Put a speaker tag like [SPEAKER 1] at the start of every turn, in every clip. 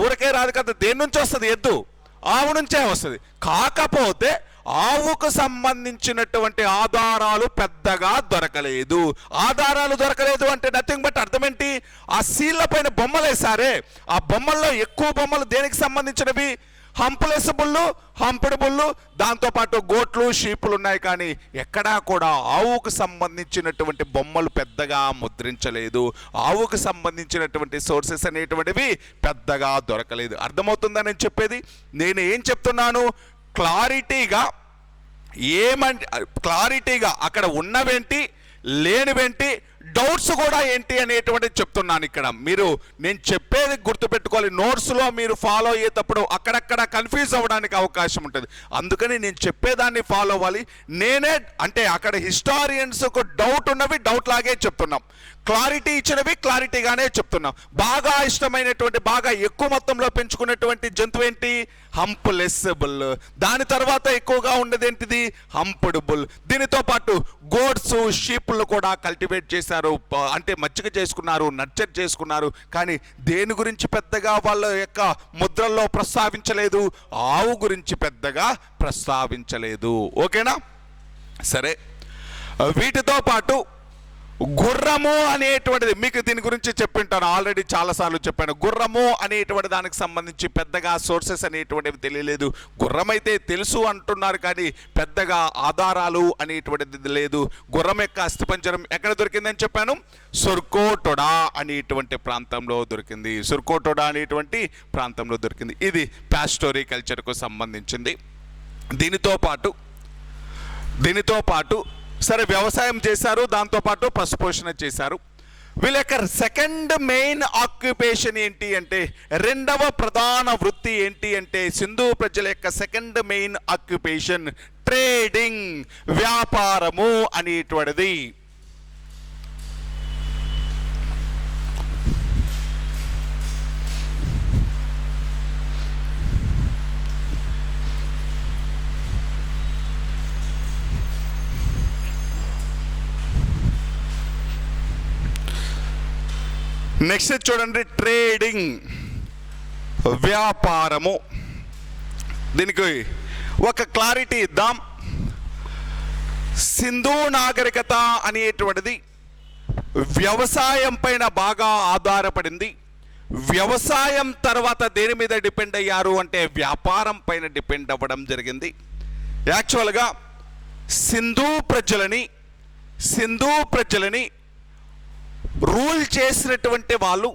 [SPEAKER 1] ఊరికే రాదు కదా, దేని నుంచి వస్తుంది? ఎద్దు, ఆవు నుంచే వస్తుంది. కాకపోతే ఆవుకు సంబంధించినటువంటి ఆధారాలు పెద్దగా దొరకలేదు. ఆధారాలు దొరకలేదు అంటే నథింగ్ బట్ అర్థం ఏంటి? ఆ సీళ్ళ పైన బొమ్మలు వేసారే, ఆ బొమ్మల్లో ఎక్కువ బొమ్మలు దేనికి సంబంధించినవి? హంపులెస్ బుల్లు, హంపుడు బుల్లు, దాంతోపాటు గోట్లు, షీపులు ఉన్నాయి. కానీ ఎక్కడా కూడా ఆవుకు సంబంధించినటువంటి బొమ్మలు పెద్దగా ముద్రించలేదు. ఆవుకు సంబంధించినటువంటి సోర్సెస్ అనేటువంటివి పెద్దగా దొరకలేదు. అర్థమవుతుందని నేను చెప్పేది? నేను ఏం చెప్తున్నాను? క్లారిటీగా అక్కడ ఉన్నవేంటి, లేనివేంటి, డౌట్స్ కూడా ఏంటి అనేటువంటిది చెప్తున్నాను. ఇక్కడ నేను చెప్పేది గుర్తుపెట్టుకోవాలి. నోట్స్లో మీరు ఫాలో అయ్యేటప్పుడు అక్కడక్కడ కన్ఫ్యూజ్ అవ్వడానికి అవకాశం ఉంటుంది. అందుకని నేను చెప్పేదాన్ని ఫాలో అవ్వాలి. నేనే అంటే అక్కడ హిస్టారియన్స్కు డౌట్ ఉన్నవి డౌట్ లాగే చెప్తున్నాం, క్లారిటీ ఇచ్చినవి క్లారిటీగానే చెప్తున్నాం. బాగా ఇష్టమైనటువంటి, బాగా ఎక్కువ మొత్తంలో పెంచుకున్నటువంటి జంతువు ఏంటి? హంప్లెస్ బుల్. దాని తర్వాత ఎక్కువగా ఉండేది ఏంటిది? హంపుడ్ బుల్. దీనితో పాటు గోడ్స్, షీపులు కూడా కల్టివేట్ చేశారు, అంటే మచ్చిక చేసుకున్నారు, నర్చర్ చేసుకున్నారు. కానీ దేని గురించి పెద్దగా వాళ్ళ యొక్క ముద్రల్లో ప్రస్తావించలేదు? ఆవు గురించి పెద్దగా ప్రస్తావించలేదు. ఓకేనా? సరే, వీటితో పాటు గుర్రము అనేటువంటిది మీకు దీని గురించి చెప్పింటాను, ఆల్రెడీ చాలాసార్లు చెప్పాను. గుర్రము అనేటువంటి దానికి సంబంధించి పెద్దగా సోర్సెస్ అనేటువంటివి తెలియలేదు. గుర్రం అయితే తెలుసు అంటున్నారు, కానీ పెద్దగా ఆధారాలు అనేటువంటిది లేదు. గుర్రం యొక్క అస్థిపంజరం ఎక్కడ దొరికిందని చెప్పాను? సుర్కోటోడా అనేటువంటి ప్రాంతంలో దొరికింది. సుర్కోటోడా అనేటువంటి ప్రాంతంలో దొరికింది. ఇది పాస్టోరీ కల్చర్కు సంబంధించింది. దీనితో పాటు సరే వ్యవసాయం చేశారు, దాంతోపాటు పశుపోషణ చేశారు. వీళ్ళ యొక్క సెకండ్ మెయిన్ ఆక్యుపేషన్ ఏంటి అంటే, రెండవ ప్రధాన వృత్తి ఏంటి అంటే, సింధు ప్రజల యొక్క సెకండ్ మెయిన్ ఆక్యుపేషన్ ట్రేడింగ్, వ్యాపారము అనేటువంటిది. నెక్స్ట్ చూడండి, ట్రేడింగ్, వ్యాపారము. దీనికి ఒక క్లారిటీ ఇద్దాం. సింధు నాగరికత అనేటువంటిది వ్యవసాయం పైన బాగా ఆధారపడింది. వ్యవసాయం తర్వాత దేని మీద డిపెండ్ అయ్యారు అంటే వ్యాపారం పైన డిపెండ్ అవ్వడం జరిగింది. యాక్చువల్గా సింధు ప్రజలని రూల్ చేసినటువంటి వాళ్ళు,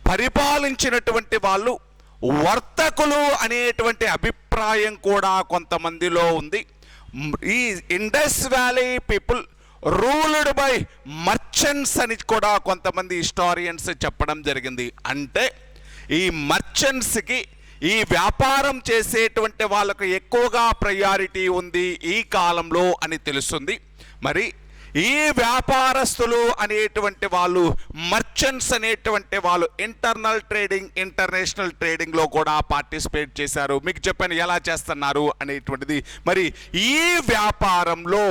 [SPEAKER 1] పరిపాలించినటువంటి వాళ్ళు వర్తకులు అనేటువంటి అభిప్రాయం కూడా కొంతమందిలో ఉంది. ఈ Indus valley people ruled by merchants అని కూడా కొంతమంది హిస్టారియన్స్ చెప్పడం జరిగింది. అంటే ఈ మర్చెంట్స్కి, ఈ వ్యాపారం చేసేటువంటి వాళ్ళకు ఎక్కువగా ప్రయారిటీ ఉంది ఈ కాలంలో అని తెలుస్తుంది. మరి ఈ వ్యాపారస్తులు అనేటువంటి వాళ్ళు, మర్చెంట్స్ అనేటువంటి వాళ్ళు ఇంటర్నల్ ట్రేడింగ్, ఇంటర్నేషనల్ ట్రేడింగ్లో కూడా పార్టిసిపేట్ చేశారు. మీకు చెప్పాను ఎలా చేస్తున్నారు అనేటువంటిది. మరి ఈ వ్యాపారంలో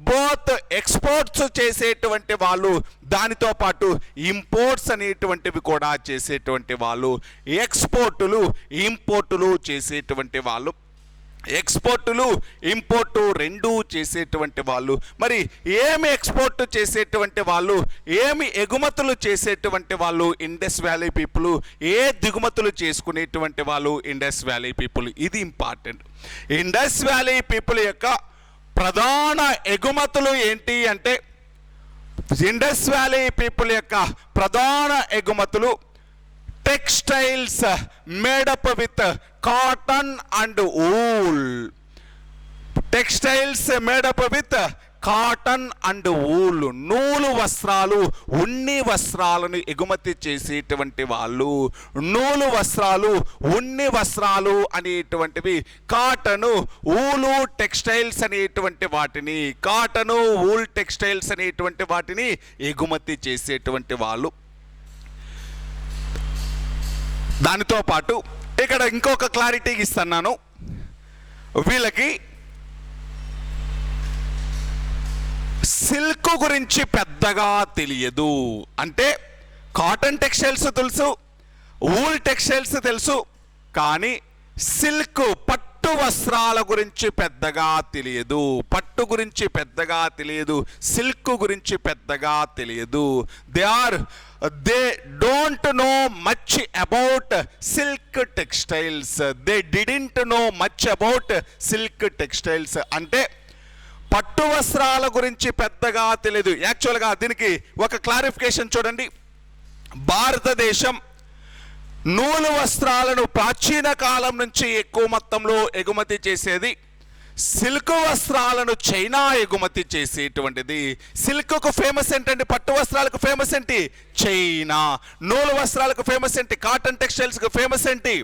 [SPEAKER 1] బోత్ ఎక్స్పోర్ట్స్ చేసేటువంటి వాళ్ళు, దానితో పాటు ఇంపోర్ట్స్ అనేటువంటివి కూడా చేసేటువంటి వాళ్ళు, ఎక్స్పోర్టులు, ఇంపోర్టులు చేసేటువంటి వాళ్ళు, ఎక్స్పోర్టులు ఇంపోర్టు రెండూ చేసేటువంటి వాళ్ళు. మరి ఏమి ఎక్స్పోర్ట్ చేసేటువంటి వాళ్ళు, ఏమి ఎగుమతులు చేసేటువంటి వాళ్ళు ఇండస్ వ్యాలీ పీపుల్, ఏ దిగుమతులు చేసుకునేటువంటి వాళ్ళు ఇండస్ వ్యాలీ పీపుల్. ఇది ఇంపార్టెంట్. ఇండస్ వ్యాలీ పీపుల్ యొక్క ప్రధాన ఎగుమతులు ఏంటి అంటే, ఇండస్ వ్యాలీ పీపుల్ యొక్క ప్రధాన ఎగుమతులు textiles made up with cotton and wool. Textiles made up with cotton and wool, నూలు వస్త్రాలు, ఉన్ని వస్త్రాలను ఎగుమతి చేసేటువంటి వాళ్ళు. నూలు వస్త్రాలు, ఉన్ని వస్త్రాలు అనేటువంటివి కాటను, ఊలు టెక్స్టైల్స్ అనేటువంటి వాటిని, కాటను, ఊల్ టెక్స్టైల్స్ అనేటువంటి వాటిని ఎగుమతి చేసేటువంటి వాళ్ళు. దానితో పాటు ఇక్కడ ఇంకొక క్లారిటీ ఇస్తున్నాను. వీళ్ళకి సిల్క్ గురించి పెద్దగా తెలియదు. అంటే కాటన్ టెక్స్టైల్స్ తెలుసు, వూల్ టెక్స్టైల్స్ తెలుసు, కానీ సిల్క్ పట్టు వస్త్రాల గురించి పెద్దగా తెలియదు. పట్టు గురించి పెద్దగా తెలియదు, సిల్క్ గురించి పెద్దగా తెలియదు. They don't know much about silk textiles. They didn't no much about silk textiles. అంటే పట్టు వస్త్రాల గురించి పెద్దగా తెలియదు. యాక్చువల్గా దీనికి ఒక క్లారిఫికేషన్ చూడండి. భారతదేశం నూలు వస్త్రాలను ప్రాచీన కాలం నుంచి ఎక్కువ మొత్తంలో ఎగుమతి చేసేది. సిల్క్ వస్త్రాలను చైనా ఎగుమతి చేసేటువంటిది. సిల్క్కు ఫేమస్ ఏంటండి? పట్టు వస్త్రాలకు ఫేమస్ ఏంటి? చైనా. నూలు వస్త్రాలకు ఫేమస్ ఏంటి? కాటన్ టెక్స్టైల్స్కి ఫేమస్ ఏంటి?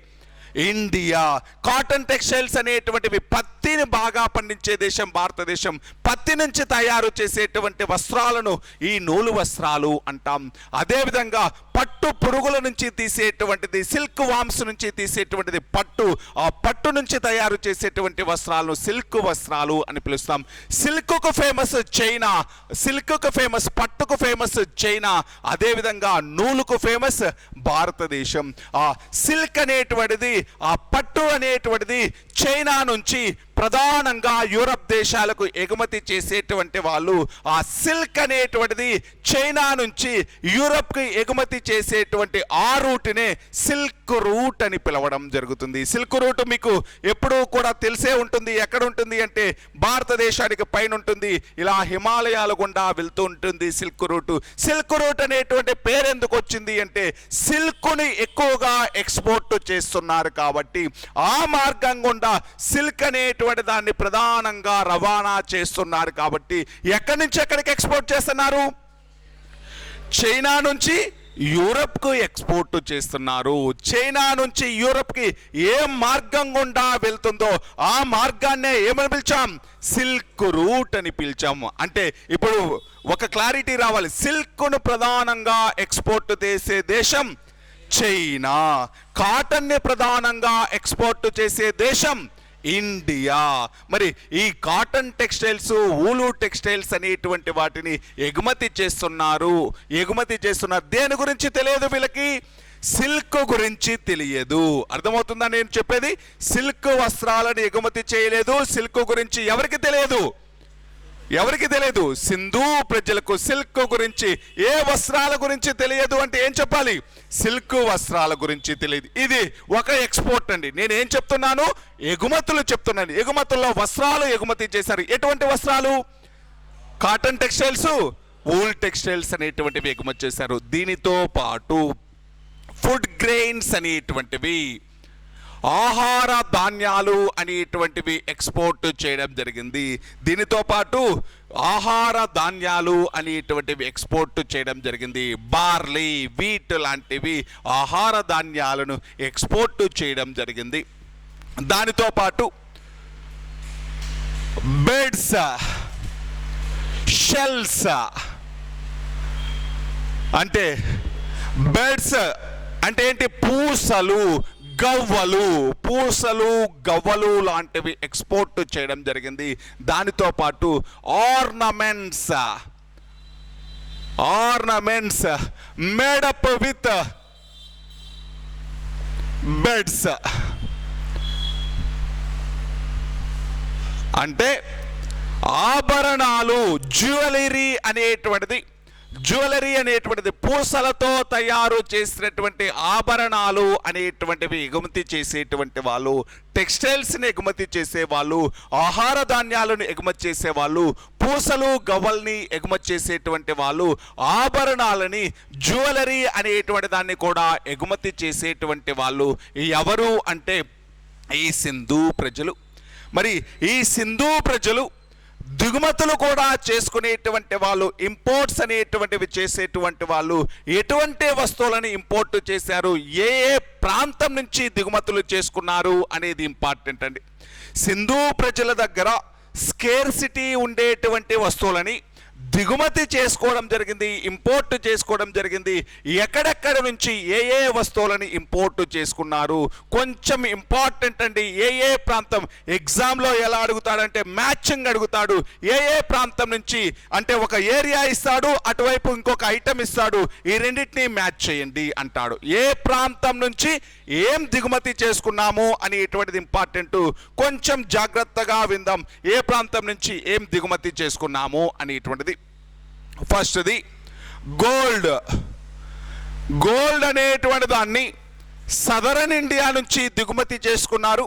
[SPEAKER 1] ఇండియా. కాటన్ టెక్స్టైల్స్ అనేటువంటివి పత్తిని బాగా పండించే దేశం భారతదేశం. పత్తి నుంచి తయారు చేసేటువంటి వస్త్రాలను ఈ నూలు వస్త్రాలు అంటాం. అదేవిధంగా పట్టు పురుగుల నుంచి తీసేటువంటిది, సిల్క్ వామ్స్ నుంచి తీసేటువంటిది పట్టు. ఆ పట్టు నుంచి తయారు చేసేటువంటి వస్త్రాలను సిల్క్ వస్త్రాలు అని పిలుస్తాం. సిల్క్కు ఫేమస్ చైనా, సిల్క్కు ఫేమస్, పట్టుకు ఫేమస్ చైనా. అదేవిధంగా నూలుకు ఫేమస్ భారతదేశం. ఆ సిల్క్ అనేటువంటిది, ఆ పట్టు అనేటువంటిది చైనా నుంచి ప్రధానంగా యూరప్ దేశాలకు ఎగుమతి చేసేటువంటి వాళ్ళు. ఆ సిల్క్ అనేటువంటిది చైనా నుంచి యూరప్కి ఎగుమతి చేసేటువంటి ఆ రూట్నే సిల్క్ రూట్ అని పిలవడం జరుగుతుంది. సిల్క్ రూట్ మీకు ఎప్పుడూ కూడా తెలిసే ఉంటుంది. ఎక్కడ ఉంటుంది అంటే భారతదేశానికి పైన ఉంటుంది, ఇలా హిమాలయాల గుండా వెళ్తూ ఉంటుంది సిల్క్ రూట్. సిల్క్ రూట్ అనేటువంటి పేరు ఎందుకు వచ్చింది అంటే సిల్క్ని ఎక్కువగా ఎక్స్పోర్ట్ చేస్తున్నారు కాబట్టి ఆ మార్గం గుండా సిల్క్ అనేటువంటి దాన్ని ప్రధానంగా రవాణా చేస్తున్నారు. కాబట్టి ఎక్కడి నుంచి ఎక్కడికి ఎక్స్పోర్ట్ చేస్తున్నారు? చైనా నుంచి యూరప్కు ఎక్స్పోర్ట్ చేస్తున్నారు. చైనా నుంచి యూరప్కి ఏ మార్గం గుండా వెళ్తుందో ఆ మార్గాన్నే ఏమని పిలిచాం? సిల్క్ రూట్ అని పిలిచాము. అంటే ఇప్పుడు ఒక క్లారిటీ రావాలి. సిల్క్ను ప్రధానంగా ఎక్స్పోర్ట్ చేసే దేశం చైనా. కాటన్ని ప్రధానంగా ఎక్స్పోర్ట్ చేసే దేశం ఇండియా. మరి ఈ కాటన్ టెక్స్టైల్స్, ఊలు టెక్స్టైల్స్ అనేటువంటి వాటిని ఎగుమతి చేస్తున్నారు. దేని గురించి తెలియదు వీళ్ళకి? సిల్క్ గురించి తెలియదు. అర్థమవుతుందా నేను చెప్పేది? సిల్క్ వస్త్రాలను ఎగుమతి చేయలేదు. సిల్క్ గురించి ఎవరికి తెలియదు? సింధు ప్రజలకు సిల్క్ గురించి, ఏ వస్త్రాల గురించి తెలియదు అంటే ఏం చెప్పాలి? సిల్క్ వస్త్రాల గురించి తెలియదు. ఇది ఒక ఎక్స్పోర్ట్ అండి. నేను ఏం చెప్తున్నాను? ఎగుమతులు చెప్తున్నాను. ఎగుమతుల్లో వస్త్రాలు ఎగుమతి చేశారు. ఎటువంటి వస్త్రాలు? కాటన్ టెక్స్టైల్స్, వూల్ టెక్స్టైల్స్ అనేటువంటివి ఎగుమతి చేశారు. దీనితో పాటు ఫుడ్ గ్రెయిన్స్ అనేటువంటివి, ఆహార ధాన్యాలు అనేటువంటివి ఎక్స్పోర్ట్ చేయడం జరిగింది. దీనితో పాటు ఆహార ధాన్యాలు అనేటువంటివి ఎక్స్పోర్ట్ చేయడం జరిగింది. బార్లీ, వీట్ లాంటివి ఆహార ధాన్యాలను ఎక్స్పోర్ట్ చేయడం జరిగింది. దానితో పాటు బెడ్స్, షెల్స్, అంటే బెడ్స్ అంటే ఏంటి? పూసలు, గవ్వలు లాంటివి ఎక్స్పోర్ట్ చేయడం జరిగింది. దానితో పాటు ఆర్నమెంట్స్ మేడప్ విత్ బెడ్స్, అంటే ఆభరణాలు, జ్యువెలరీ అనేటువంటిది పూసలతో తయారు చేసినటువంటి ఆభరణాలు అనేటువంటివి ఎగుమతి చేసేటువంటి వాళ్ళు, టెక్స్టైల్స్ని ఎగుమతి చేసేవాళ్ళు, ఆహార ధాన్యాలను ఎగుమతి చేసేవాళ్ళు, పూసలు గవ్వల్ని ఎగుమతి చేసేటువంటి వాళ్ళు, ఆభరణాలని, జ్యువెలరీ అనేటువంటి దాన్ని కూడా ఎగుమతి చేసేటువంటి వాళ్ళు ఎవరు అంటే ఈ సింధు ప్రజలు. మరి ఈ సింధు ప్రజలు దిగుమతులు కూడా చేసుకునేటువంటి వాళ్ళు, ఇంపోర్ట్స్ అనేటువంటివి చేసేటువంటి వాళ్ళు. ఎటువంటి వస్తువులను ఇంపోర్ట్ చేశారు, ఏ ప్రాంతం నుంచి దిగుమతులు చేసుకున్నారు అనేది ఇంపార్టెంట్ అండి. సింధు ప్రజల దగ్గర స్కేర్సిటీ ఉండేటువంటి వస్తువులని, దిగుమతి చేసుకోవడం జరిగింది, ఇంపోర్ట్ చేసుకోవడం జరిగింది, ఎక్కడెక్కడ నుంచి ఏ ఏ వస్తువులని ఇంపోర్ట్ చేసుకున్నారు. కొంచెం ఇంపార్టెంట్ అండి. ఏ ఏ ప్రాంతం ఎగ్జామ్లో ఎలా అడుగుతాడంటే మ్యాచింగ్ అడుగుతాడు. ఏ ఏ ప్రాంతం నుంచి అంటే ఒక ఏరియా ఇస్తాడు, అటువైపు ఇంకొక ఐటమ్ ఇస్తాడు, ఈ రెండింటినీ మ్యాచ్ చేయండి అంటాడు. ఏ ప్రాంతం నుంచి ఏం దిగుమతి చేసుకున్నాము అనేటువంటిది ఇంపార్టెంట్. కొంచెం జాగ్రత్తగా విందాం. ఏ ప్రాంతం నుంచి ఏం దిగుమతి చేసుకున్నాము అనేటువంటిది. ఫస్ట్ది గోల్డ్. గోల్డ్ అనేటువంటి దాన్ని సదరన్ ఇండియా నుంచి దిగుమతి చేసుకున్నారు,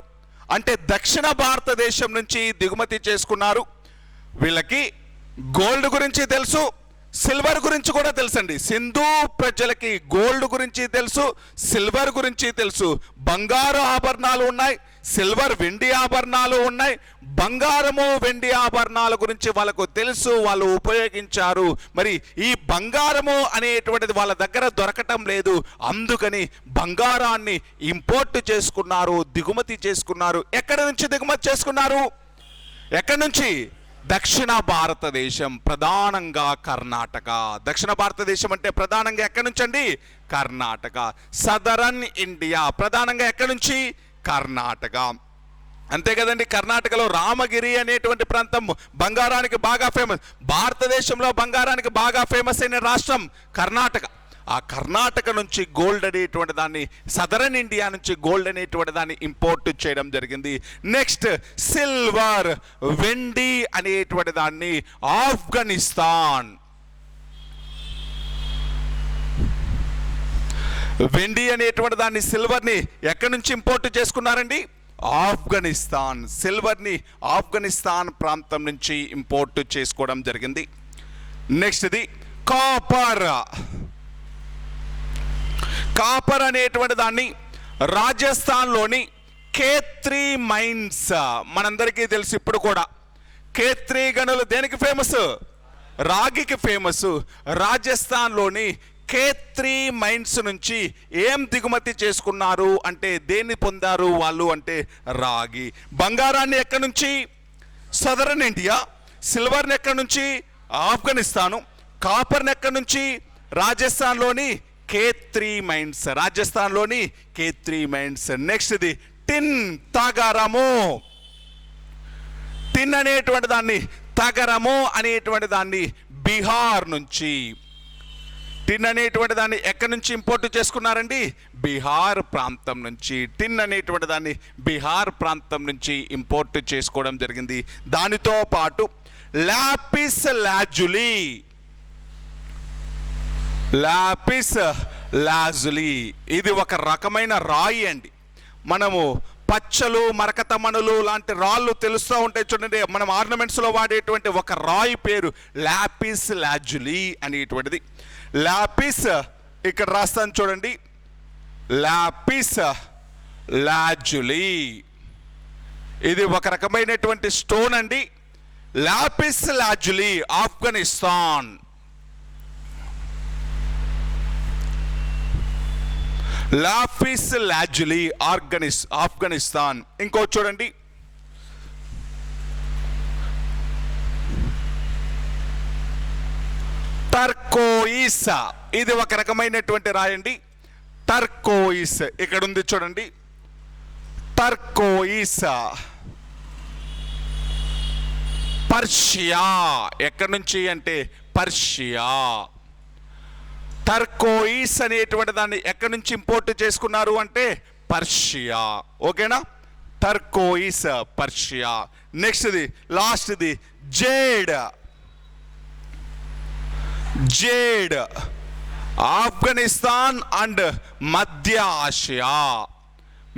[SPEAKER 1] అంటే దక్షిణ భారతదేశం నుంచి దిగుమతి చేసుకున్నారు. వీళ్ళకి గోల్డ్ గురించి తెలుసు, సిల్వర్ గురించి కూడా తెలుసండి. సింధు ప్రజలకి గోల్డ్ గురించి తెలుసు, సిల్వర్ గురించి తెలుసు. బంగారు ఆభరణాలు ఉన్నాయి, సిల్వర్ వెండి ఆభరణాలు ఉన్నాయి. బంగారము వెండి ఆభరణాల గురించి వాళ్ళకు తెలుసు, వాళ్ళు ఉపయోగించారు. మరి ఈ బంగారము అనేటువంటిది వాళ్ళ దగ్గర దొరకటం లేదు, అందుకని బంగారాన్ని ఇంపోర్ట్ చేసుకున్నారు, దిగుమతి చేసుకున్నారు. ఎక్కడి నుంచి దిగుమతి చేసుకున్నారు? ఎక్కడి నుంచి? దక్షిణ భారతదేశం, ప్రధానంగా కర్ణాటక. దక్షిణ భారతదేశం అంటే ప్రధానంగా ఎక్కడి నుంచి అండి? కర్ణాటక. సదరన్ ఇండియా ప్రధానంగా ఎక్కడి నుంచి? కర్ణాటక. అంతే కదండి. కర్ణాటకలో రామగిరి అనేటువంటి ప్రాంతం బంగారానికి బాగా ఫేమస్. భారతదేశంలో బంగారానికి బాగా ఫేమస్ అయిన రాష్ట్రం కర్ణాటక. ఆ కర్ణాటక నుంచి గోల్డ్ అనేటువంటి దాన్ని, సదరన్ ఇండియా నుంచి గోల్డ్ అనేటువంటి దాన్ని ఇంపోర్ట్ చేయడం జరిగింది. నెక్స్ట్ సిల్వర్, వెండి అనేటువంటి దాన్ని ఆఫ్ఘనిస్తాన్. వెండి అనేటువంటి దాన్ని, సిల్వర్ని ఎక్కడి నుంచి ఇంపోర్ట్ చేసుకున్నారండి? ఆఫ్ఘనిస్తాన్. సిల్వర్ని ఆఫ్ఘనిస్తాన్ ప్రాంతం నుంచి ఇంపోర్ట్ చేసుకోవడం జరిగింది. నెక్స్ట్ది కాపర్. కాపర్ అనేటువంటి దాన్ని రాజస్థాన్లోని ఖేత్రి మైన్స్, మనందరికీ తెలుసు. ఇప్పుడు కూడా ఖేత్రి గనులు దేనికి ఫేమస్? రాగికి ఫేమస్. రాజస్థాన్లోని ఖేత్రి మైన్స్ నుంచి ఏం దిగుమతి చేసుకున్నారు అంటే దేన్ని పొందారు వాళ్ళు అంటే రాగి. బంగారాన్ని ఎక్కడి నుంచి? Southern India. సిల్వర్ని ఎక్కడి నుంచి? ఆఫ్ఘనిస్తాను. కాపర్ని ఎక్కడి నుంచి? రాజస్థాన్లోని ఖేత్రి మైన్స్. రాజస్థాన్లోని ఖేత్రి మైన్స్. నెక్స్ట్ది టిన్, తగరము. టిన్ అనేటువంటి దాన్ని, తగరము అనేటువంటి దాన్ని బీహార్ నుంచి. టిన్ అనేటువంటి దాన్ని ఎక్కడి నుంచి ఇంపోర్ట్ చేసుకున్నారండి? బీహార్ ప్రాంతం నుంచి. టిన్ అనేటువంటి దాన్ని బీహార్ ప్రాంతం నుంచి ఇంపోర్ట్ చేసుకోవడం జరిగింది. దానితో పాటు లాపిస్ లాజులి. లాపిస్ లాజులి ఇది ఒక రకమైన రాయి అండి. మనము పచ్చలు, మరకతమణులు లాంటి రాళ్ళు తెలుస్తూ ఉంటాయి చూడండి. మనం ఆర్నమెంట్స్లో వాడేటువంటి ఒక రాయి పేరు లాపిస్ లాజులి అనేటువంటిది. లాపిస్ ఇక్కడ రాస్తాను చూడండి, లాపిస్ లాజులి ఇది ఒక రకమైనటువంటి స్టోన్ అండి. లాపిస్ లాజులి ఆఫ్ఘనిస్తాన్. లాపిస్ లాజులి ఆఫ్ఘనిస్తాన్. ఇంకో చూడండి, టర్కోయిస్ ఇది ఒక రకమైనటువంటి రాయండి. టర్కోయిస్ ఇక్కడ ఉంది చూడండి. Turquoise Persia. ఎక్కడి నుంచి అంటే పర్షియా. టర్కోయిస్ అనేటువంటి దాన్ని ఎక్కడి నుంచి ఇంపోర్ట్ చేసుకున్నారు అంటే పర్షియా. ఓకేనా? Turquoise Persia. నెక్స్ట్ది లాస్ట్ది జేడ్. జేడ్ ఆఫ్ఘనిస్తాన్ అండ్ మధ్య ఆసియా,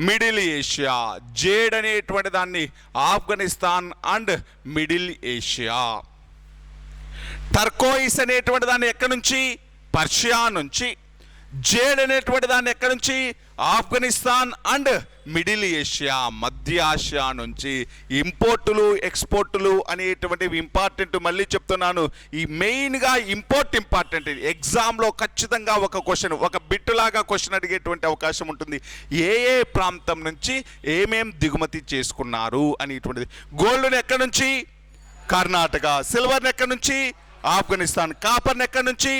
[SPEAKER 1] మిడిల్ ఏషియా. జేడ్ అనేటువంటి దాన్ని Afghanistan and middle Asia. Turquoise అనేటువంటి దాన్ని ఎక్కడి నుంచి? పర్షియా నుంచి. జేడ్ అనేటువంటి దాన్ని ఎక్కడి నుంచి? ఆఫ్ఘనిస్తాన్ అండ్ మిడిల్ ఏషియా, మధ్య ఆసియా నుంచి. ఇంపోర్టులు ఎక్స్పోర్టులు అనేటువంటివి ఇంపార్టెంట్. మళ్ళీ చెప్తున్నాను, ఈ మెయిన్గా ఇంపార్టెంట్. ఎగ్జామ్లో ఖచ్చితంగా ఒక క్వశ్చన్, ఒక బిట్టులాగా క్వశ్చన్ అడిగేటువంటి అవకాశం ఉంటుంది. ఏ ఏ ప్రాంతం నుంచి ఏమేం దిగుమతి చేసుకున్నారు అనేటువంటిది. గోల్డ్ని ఎక్కడి నుంచి? కర్ణాటక. సిల్వర్ని ఎక్కడి నుంచి? ఆఫ్ఘనిస్తాన్. కాపర్ని ఎక్కడి నుంచి?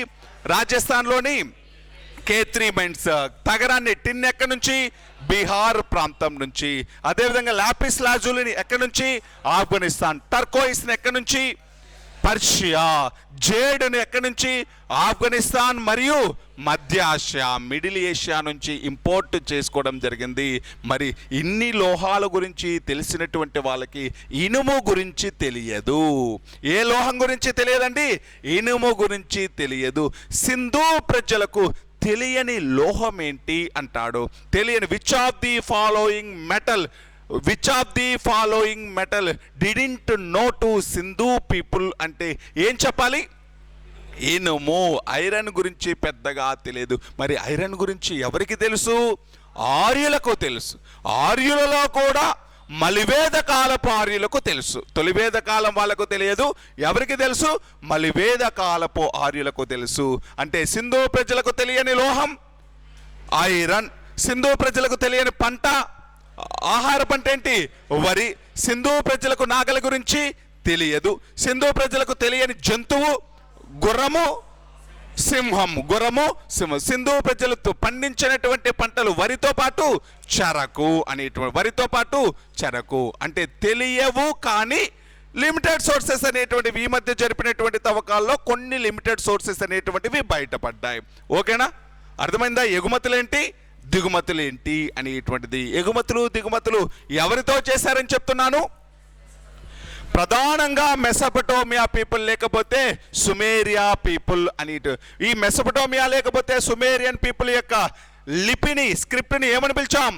[SPEAKER 1] రాజస్థాన్లోని K3 మైన్స్. తగరాన్ని టిన్ ఎక్కడి నుంచి? బీహార్ ప్రాంతం నుంచి. అదేవిధంగా లాపిస్ లాజులిని ఎక్కడి నుంచి? ఆఫ్ఘనిస్తాన్. టర్కోయిస్ని ఎక్కడి నుంచి? పర్షియా. జేడ్ని ఎక్కడి నుంచి? ఆఫ్ఘనిస్తాన్ మరియు మధ్య ఆసియా, మిడిల్ ఏషియా నుంచి ఇంపోర్ట్ చేసుకోవడం జరిగింది. మరి ఇన్ని లోహాల గురించి తెలిసినటువంటి వాళ్ళకి ఇనుము గురించి తెలియదు. ఏ లోహం గురించి తెలియదండి? ఇనుము గురించి తెలియదు. సింధు ప్రజలకు తెలియని లోహం ఏంటి అంటాడు. తెలియని which of the following metal didn't know to Sindhu people అంటే ఏం చెప్పాలి? ఇనుము. ఐరన్ గురించి పెద్దగా తెలియదు. మరి ఐరన్ గురించి ఎవరికి తెలుసు? ఆర్యులకు తెలుసు. ఆర్యులలో కూడా మలివేద కాలపు ఆర్యులకు తెలుసు. తొలివేద కాలం వాళ్ళకు తెలియదు. ఎవరికి తెలుసు? మలివేద కాలపు ఆర్యులకు తెలుసు. అంటే సింధు ప్రజలకు తెలియని లోహం ఐరన్. సింధు ప్రజలకు తెలియని పంట, ఆహార పంట ఏంటి? వరి. సింధు ప్రజలకు నాగల గురించి తెలియదు. సింధు ప్రజలకు తెలియని జంతువు గుర్రము, సింహం. గుర్రము, సింహం. సింధు ప్రజలతో పండించినటువంటి పంటలు వరితో పాటు చెరకు అనేటువంటి, వరితో పాటు చెరకు. అంటే తెలియవు కానీ లిమిటెడ్ సోర్సెస్ అనేటువంటివి ఈ మధ్య జరిపినటువంటి తవ్వకాల్లో కొన్ని లిమిటెడ్ సోర్సెస్ అనేటువంటివి బయటపడ్డాయి. ఓకేనా? అర్థమైందా? ఎగుమతులేంటి, దిగుమతులేంటి అనేటువంటిది. ఎగుమతులు దిగుమతులు ఎవరితో చేశారని చెప్తున్నాను? ప్రధానంగా మెసొపటోమియా పీపుల్ లేకపోతే సుమేరియా పీపుల్ అని. ఈ మెసొపటోమియా లేకపోతే సుమేరియన్ పీపుల్ యొక్క లిపిని, స్క్రిప్ట్ని ఏమని పిలిచాం?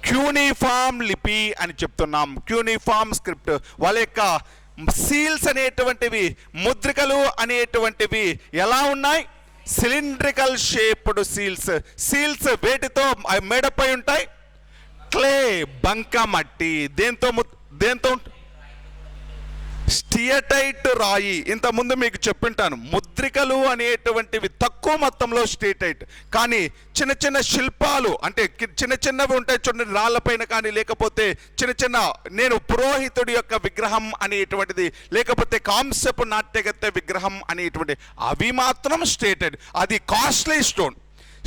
[SPEAKER 1] క్యూనిఫామ్ లిపి అని చెప్తున్నాం. Cuneiform script. వాళ్ళ యొక్క సీల్స్ అనేటువంటివి, ముద్రికలు అనేటువంటివి ఎలా ఉన్నాయి? Cylindrical shaped seals. సీల్స్ వేటితో మేడపై ఉంటాయి? క్లే, బంకమట్టి. దేంతో? స్టియటైట్ రాయి. ఇంతకుముందు మీకు చెప్పింటాను, ముద్రికలు అనేటువంటివి తక్కువ మొత్తంలో స్టియటైట్, కానీ చిన్న చిన్న శిల్పాలు అంటే చిన్న చిన్నవి ఉంటాయి చూడండి, రాళ్ళపైన కానీ, లేకపోతే చిన్న చిన్న నేను పురోహితుడి యొక్క విగ్రహం అనేటువంటిది, లేకపోతే కాంస్యపు నాట్యగత్తె విగ్రహం అనేటువంటి, అవి మాత్రం స్టియటైట్. అది కాస్ట్లీ స్టోన్.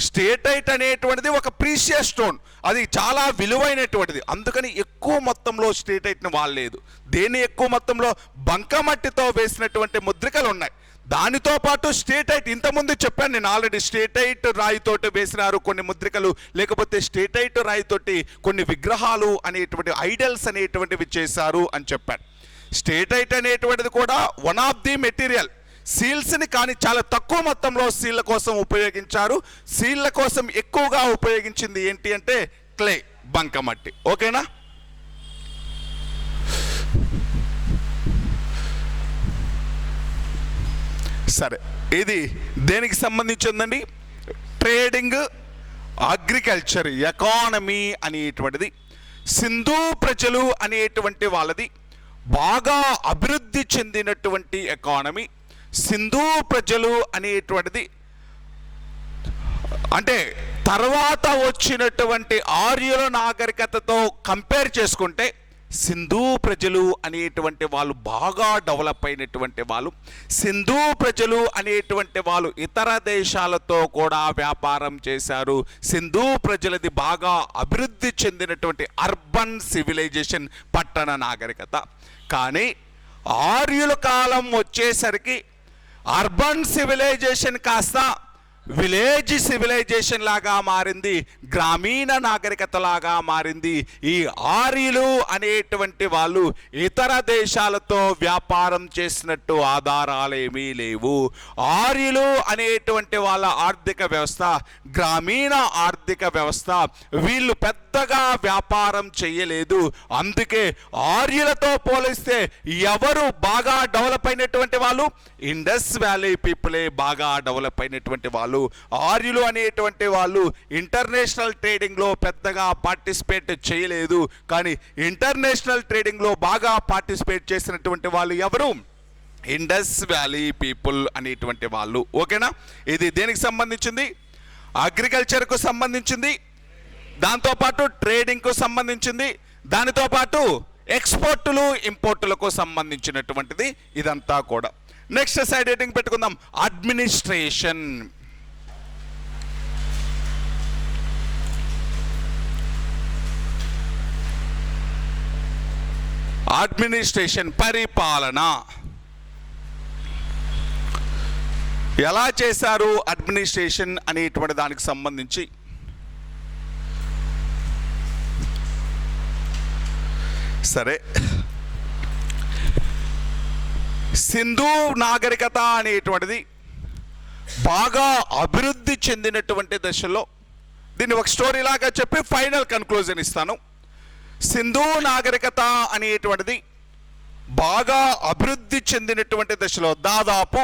[SPEAKER 1] స్టియటైట్ అనేటువంటిది ఒక ప్రీషియస్ స్టోన్, అది చాలా విలువైనటువంటిది. అందుకని ఎక్కువ మొత్తంలో స్టియటైట్ని వాడలేదు. దేన్ని ఎక్కువ మొత్తంలో? బంకమట్టితో వేసినటువంటి ముద్రికలు ఉన్నాయి. దానితో పాటు స్టియటైట్, ఇంతకుముందు చెప్పాను నేను ఆల్రెడీ, స్టియటైట్ రాయితోటి వేసినారు కొన్ని ముద్రికలు, లేకపోతే స్టియటైట్ రాయితోటి కొన్ని విగ్రహాలు అనేటువంటి ఐడల్స్ అనేటువంటివి చేశారు అని చెప్పాను. స్టియటైట్ అనేటువంటిది కూడా వన్ ఆఫ్ ది మెటీరియల్. సీల్స్ని కానీ చాలా తక్కువ మొత్తంలో సీళ్ళ కోసం ఉపయోగించారు. సీళ్ళ కోసం ఎక్కువగా ఉపయోగించింది ఏంటి అంటే క్లే, బంకమట్టి. ఓకేనా? సరే, ఇది దేనికి సంబంధించిందండి? ట్రేడింగ్, అగ్రికల్చర్, ఎకానమీ అనేటువంటిది. సింధు ప్రజలు అనేటువంటి వాళ్ళది బాగా అభివృద్ధి చెందినటువంటి ఎకానమీ. సింధు ప్రజలు అనేటువంటిది అంటే తర్వాత వచ్చినటువంటి ఆర్యుల నాగరికతతో కంపేర్ చేసుకుంటే సింధు ప్రజలు అనేటువంటి వాళ్ళు బాగా డెవలప్ అయినటువంటి వాళ్ళు. సింధు ప్రజలు అనేటువంటి వాళ్ళు ఇతర దేశాలతో కూడా వ్యాపారం చేశారు. సింధు ప్రజలది బాగా అభివృద్ధి చెందినటువంటి అర్బన్ సివిలైజేషన్, పట్టణ నాగరికత. కానీ ఆర్యుల కాలం వచ్చేసరికి అర్బన్ సివిలైజేషన్ కాస్త విలేజ్ సివిలైజేషన్ లాగా మారింది, గ్రామీణ నాగరికత లాగా మారింది. ఈ ఆర్యులు అనేటువంటి వాళ్ళు ఇతర దేశాలతో వ్యాపారం చేసినట్టు ఆధారాలేమీ లేవు. ఆర్యులు అనేటువంటి వాళ్ళ ఆర్థిక వ్యవస్థ గ్రామీణ ఆర్థిక వ్యవస్థ. వీళ్ళు పెద్దగా వ్యాపారం చేయలేదు. అందుకే ఆర్యులతో పోలిస్తే ఎవరు బాగా డెవలప్ అయినటువంటి వాళ్ళు? ఇండస్ వ్యాలీ పీపులే బాగా డెవలప్ అయినటువంటి వాళ్ళు. ఆర్యులు అనేటువంటి వాళ్ళు ఇంటర్నేషనల్ ట్రేడింగ్లో పెద్దగా పార్టిసిపేట్ చేయలేదు. కానీ ఇంటర్నేషనల్ ట్రేడింగ్లో బాగా పార్టిసిపేట్ చేసినటువంటి వాళ్ళు ఎవరు? ఇండస్ వ్యాలీ పీపుల్ అనేటువంటి వాళ్ళు. ఓకేనా? ఇది దేనికి సంబంధించింది? అగ్రికల్చర్కు సంబంధించింది, దాంతోపాటు ట్రేడింగ్కు సంబంధించింది, దానితో పాటు ఎక్స్పోర్టులు ఇంపోర్టులకు సంబంధించినటువంటిది ఇదంతా కూడా. నెక్స్ట్ సైడ్ హెడ్డింగ్ పెట్టుకుందాం, అడ్మినిస్ట్రేషన్. అడ్మినిస్ట్రేషన్ పరిపాలన. ఎలా చేశారు అడ్మినిస్ట్రేషన్ అనేటువంటి దానికి సంబంధించి సరే, సింధు నాగరికత అనేటువంటిది బాగా అభివృద్ధి చెందినటువంటి దశలో, దీన్ని ఒక స్టోరీ లాగా చెప్పి ఫైనల్ కన్క్లూజన్ ఇస్తాను. సింధు నాగరికత అనేటువంటిది బాగా అభివృద్ధి చెందినటువంటి దశలో దాదాపు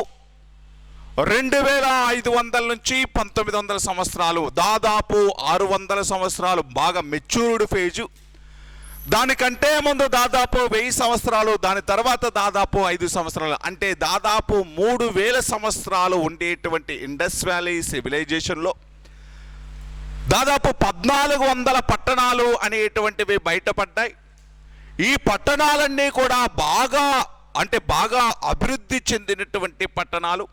[SPEAKER 1] 2500 నుంచి 1900 సంవత్సరాలు, దాదాపు 600 సంవత్సరాలు బాగా మెచ్యూర్డ్ ఫేజు. దానికంటే ముందు దాదాపు 1000 సంవత్సరాలు, దాని తర్వాత దాదాపు 5 సంవత్సరాలు, అంటే దాదాపు 3000 సంవత్సరాలు ఉండేటువంటి ఇండస్ వ్యాలీ సివిలైజేషన్లో దాదాపు 1400 పట్టణాలు అనేటువంటివి బయటపడ్డాయి. ఈ పట్టణాలన్నీ కూడా బాగా అభివృద్ధి చెందినటువంటి పట్టణాలు,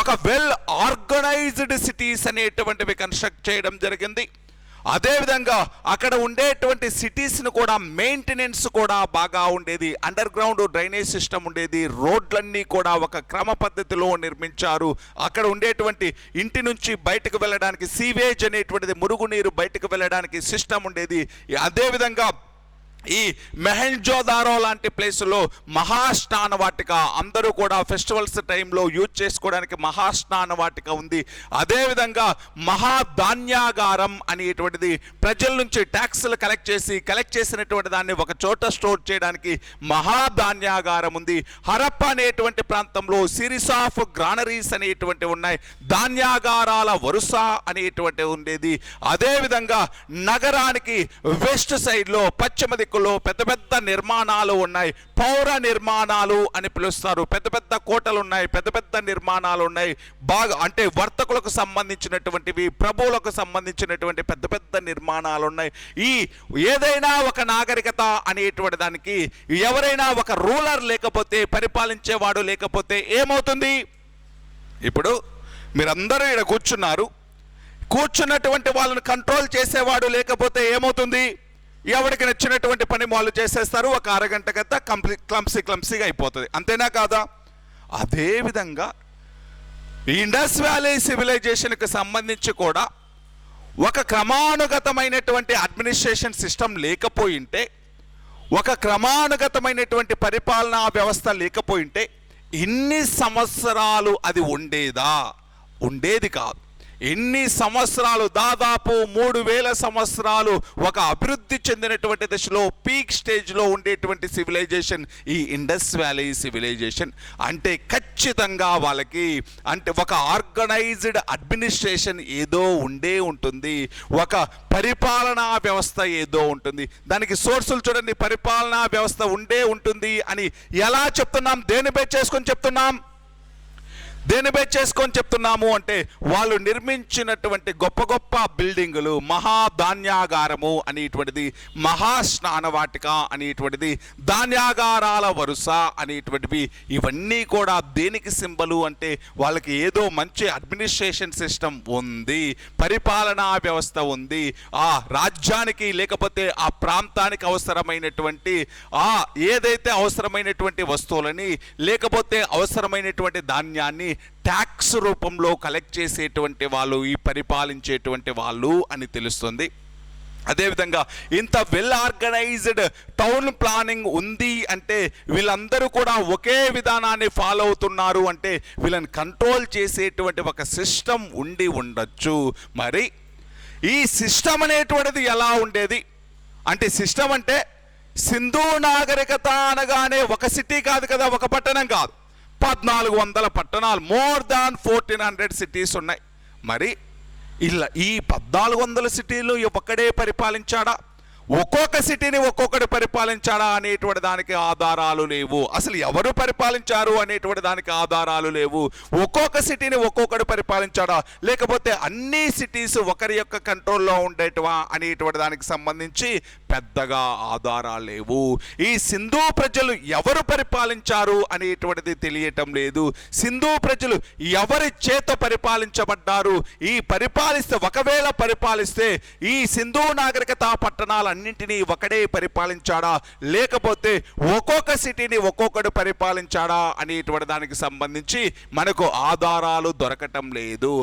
[SPEAKER 1] ఒక వెల్ ఆర్గనైజ్డ్ సిటీస్ అనేటువంటివి కన్స్ట్రక్ట్ చేయడం జరిగింది. అదేవిధంగా అక్కడ ఉండేటువంటి సిటీస్ను కూడా మెయింటెనెన్స్ కూడా బాగా ఉండేది, అండర్ గ్రౌండ్ డ్రైనేజ్ సిస్టమ్ ఉండేది, రోడ్లన్నీ కూడా ఒక క్రమ పద్ధతిలో నిర్మించారు. అక్కడ ఉండేటువంటి ఇంటి నుంచి బయటకు వెళ్ళడానికి సీవేజ్ అనేటువంటిది, మురుగునీరు బయటకు వెళ్ళడానికి సిస్టమ్ ఉండేది. అదేవిధంగా ఈ మెహెంజోదారో లాంటి ప్లేసులో మహాస్నాన వాటిక, అందరూ కూడా ఫెస్టివల్స్ టైంలో యూజ్ చేసుకోవడానికి మహాస్నాన వాటిక ఉంది. అదేవిధంగా మహాధాన్యాగారం అనేటువంటిది, ప్రజల నుంచి ట్యాక్స్లు కలెక్ట్ చేసినటువంటి దాన్ని ఒక చోట స్టోర్ చేయడానికి మహాధాన్యాగారం ఉంది. హరప్ప అనేటువంటి ప్రాంతంలో సిరీస్ ఆఫ్ గ్రానరీస్ అనేటువంటి ఉన్నాయి, ధాన్యాగారాల వరుస అనేటువంటి ఉండేది. అదేవిధంగా నగరానికి వెస్ట్ సైడ్లో పశ్చిమ పెద్ద పెద్ద నిర్మాణాలు ఉన్నాయి, పౌర నిర్మాణాలు అని పిలుస్తారు. పెద్ద పెద్ద కోటలు ఉన్నాయి, పెద్ద పెద్ద నిర్మాణాలు ఉన్నాయి, బాగా అంటే వర్తకులకు సంబంధించినటువంటివి, ప్రభువులకు సంబంధించినటువంటి పెద్ద పెద్ద నిర్మాణాలు ఉన్నాయి. ఈ ఏదైనా ఒక నాగరికత అనేటువంటి దానికి ఎవరైనా ఒక రూలర్ లేకపోతే, పరిపాలించేవాడు లేకపోతే ఏమవుతుంది? ఇప్పుడు మీరందరూ ఇక్కడ కూర్చున్నటువంటి వాళ్ళని కంట్రోల్ చేసేవాడు లేకపోతే ఏమవుతుంది? ఎవరికి నచ్చినటువంటి పని వాళ్ళు చేసేస్తారు, ఒక అరగంట గంట క్లమ్సీగా అయిపోతుంది. అంతేనా కాదా? అదేవిధంగా ఈ ఇండస్ వ్యాలీ సివిలైజేషన్కి సంబంధించి కూడా ఒక క్రమానుగతమైనటువంటి అడ్మినిస్ట్రేషన్ సిస్టమ్ లేకపోయింటే, ఒక క్రమానుగతమైనటువంటి పరిపాలనా వ్యవస్థ లేకపోయింటే ఇన్ని సంవత్సరాలు అది ఉండేది కాదు. ఎన్ని సంవత్సరాలు, దాదాపు 3000 సంవత్సరాలు ఒక అభివృద్ధి చెందినటువంటి దశలో పీక్ స్టేజ్లో ఉండేటువంటి సివిలైజేషన్ ఈ ఇండస్ వ్యాలీ సివిలైజేషన్. అంటే ఖచ్చితంగా వాళ్ళకి అంటే ఒక ఆర్గనైజ్డ్ అడ్మినిస్ట్రేషన్ ఏదో ఉంటుంది, ఒక పరిపాలనా వ్యవస్థ ఏదో ఉంటుంది. దానికి సోర్సులు చూడండి, పరిపాలనా వ్యవస్థ ఉంటుంది అని ఎలా చెప్తున్నాం? దేని బేస్ చేసుకొని చెప్తున్నాము అంటే వాళ్ళు నిర్మించినటువంటి గొప్ప గొప్ప బిల్డింగులు, మహాధాన్యాగారము అనేటువంటిది, మహాస్నాన వాటిక అనేటువంటిది, ధాన్యాగారాల వరుస అనేటువంటివి, ఇవన్నీ కూడా దేనికి సింబలు అంటే వాళ్ళకి ఏదో మంచి అడ్మినిస్ట్రేషన్ సిస్టమ్ ఉంది, పరిపాలనా వ్యవస్థ ఉంది. ఆ రాజ్యానికి లేకపోతే ఆ ప్రాంతానికి అవసరమైనటువంటి ఏదైతే అవసరమైనటువంటి వస్తువులని లేకపోతే అవసరమైనటువంటి ధాన్యాన్ని ట్యాక్స్ రూపంలో కలెక్ట్ చేసేటువంటి వాళ్ళు, ఈ పరిపాలించేటువంటి వాళ్ళు అని తెలుస్తుంది. అదేవిధంగా ఇంత వెల్ ఆర్గనైజ్డ్ టౌన్ ప్లానింగ్ ఉంది అంటే వీళ్ళందరూ కూడా ఒకే విధానాన్ని ఫాలో అవుతున్నారు అంటే వీళ్ళని కంట్రోల్ చేసేటువంటి ఒక సిస్టమ్ ఉండొచ్చు. మరి ఈ సిస్టమ్ అనేటువంటిది ఎలా ఉండేది అంటే, సిస్టమ్ అంటే సింధు నాగరికత అనగానే ఒక సిటీ కాదు కదా, ఒక పట్టణం కాదు, 1400 పట్టణాలు, మోర్ దాన్ 1400 సిటీస్ ఉన్నాయి. మరి ఇలా ఈ 1400 సిటీలు ఒక్కడే పరిపాలించాడా? ఒక్కొక్క సిటీని ఒక్కొక్కటి పరిపాలించాడా అనేటువంటి దానికి ఆధారాలు లేవు. అసలు ఎవరు పరిపాలించారు అనేటువంటి దానికి ఆధారాలు లేవు. ఒక్కొక్క సిటీని ఒక్కొక్కటి పరిపాలించాడా, లేకపోతే అన్ని సిటీస్ ఒకరి యొక్క కంట్రోల్లో ఉండేటివా అనేటువంటి దానికి సంబంధించి పెద్దగా ఆధారాలు లేవు. ఈ సింధు ప్రజలు ఎవరు పరిపాలించారు అనేటువంటిది తెలియటం లేదు. సింధు ప్రజలు ఎవరి చేత పరిపాలించబడ్డారు, ఈ పరిపాలిస్తే ఒకవేళ పరిపాలిస్తే ఈ సింధు నాగరికత పట్టణాలన్నింటినీ ఒకడే పరిపాలించాడా, లేకపోతే ఒక్కొక్క సిటీని ఒక్కొక్కడు పరిపాలించాడా అనేటువంటి దానికి సంబంధించి మనకు ఆధారాలు దొరకటం లేదు.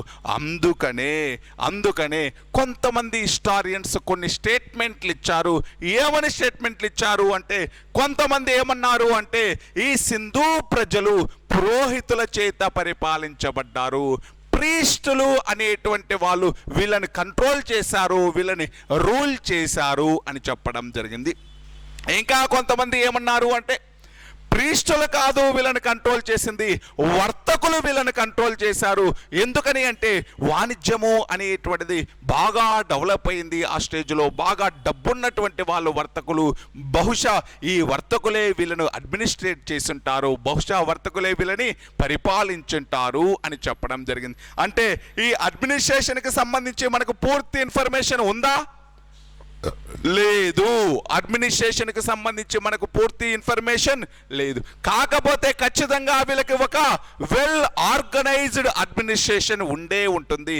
[SPEAKER 1] అందుకనే కొంతమంది హిస్టారియన్స్ కొన్ని స్టేట్మెంట్లు ఇచ్చారు. ఏమని స్టేట్మెంట్లు ఇచ్చారు అంటే, కొంతమంది ఏమన్నారు అంటే, ఈ సింధు ప్రజలు పురోహితుల చేత పరిపాలించబడ్డారు, ప్రీస్టులు అనేటువంటి వాళ్ళు వీళ్ళని కంట్రోల్ చేశారు, వీళ్ళని రూల్ చేశారు అని చెప్పడం జరిగింది. ఇంకా కొంతమంది ఏమన్నారు అంటే, ప్రీస్టులు కాదు వీళ్ళని కంట్రోల్ చేసింది, వర్తకులు వీళ్ళని కంట్రోల్ చేశారు. ఎందుకని అంటే వాణిజ్యము అనేటువంటిది బాగా డెవలప్ అయింది ఆ స్టేజ్లో. బాగా డబ్బున్నటువంటి వాళ్ళు వర్తకులు, బహుశా ఈ వర్తకులే వీళ్ళను అడ్మినిస్ట్రేట్ చేసుంటారు, బహుశా వర్తకులే వీళ్ళని పరిపాలించుంటారు అని చెప్పడం జరిగింది. అంటే ఈ అడ్మినిస్ట్రేషన్కి సంబంధించి మనకు పూర్తి ఇన్ఫర్మేషన్ ఉందా? లేదు. అడ్మినిస్ట్రేషన్కి సంబంధించి మనకు పూర్తి ఇన్ఫర్మేషన్ లేదు. కాకపోతే ఖచ్చితంగా వీళ్ళకి ఒక వెల్ ఆర్గనైజ్డ్ అడ్మినిస్ట్రేషన్ ఉంది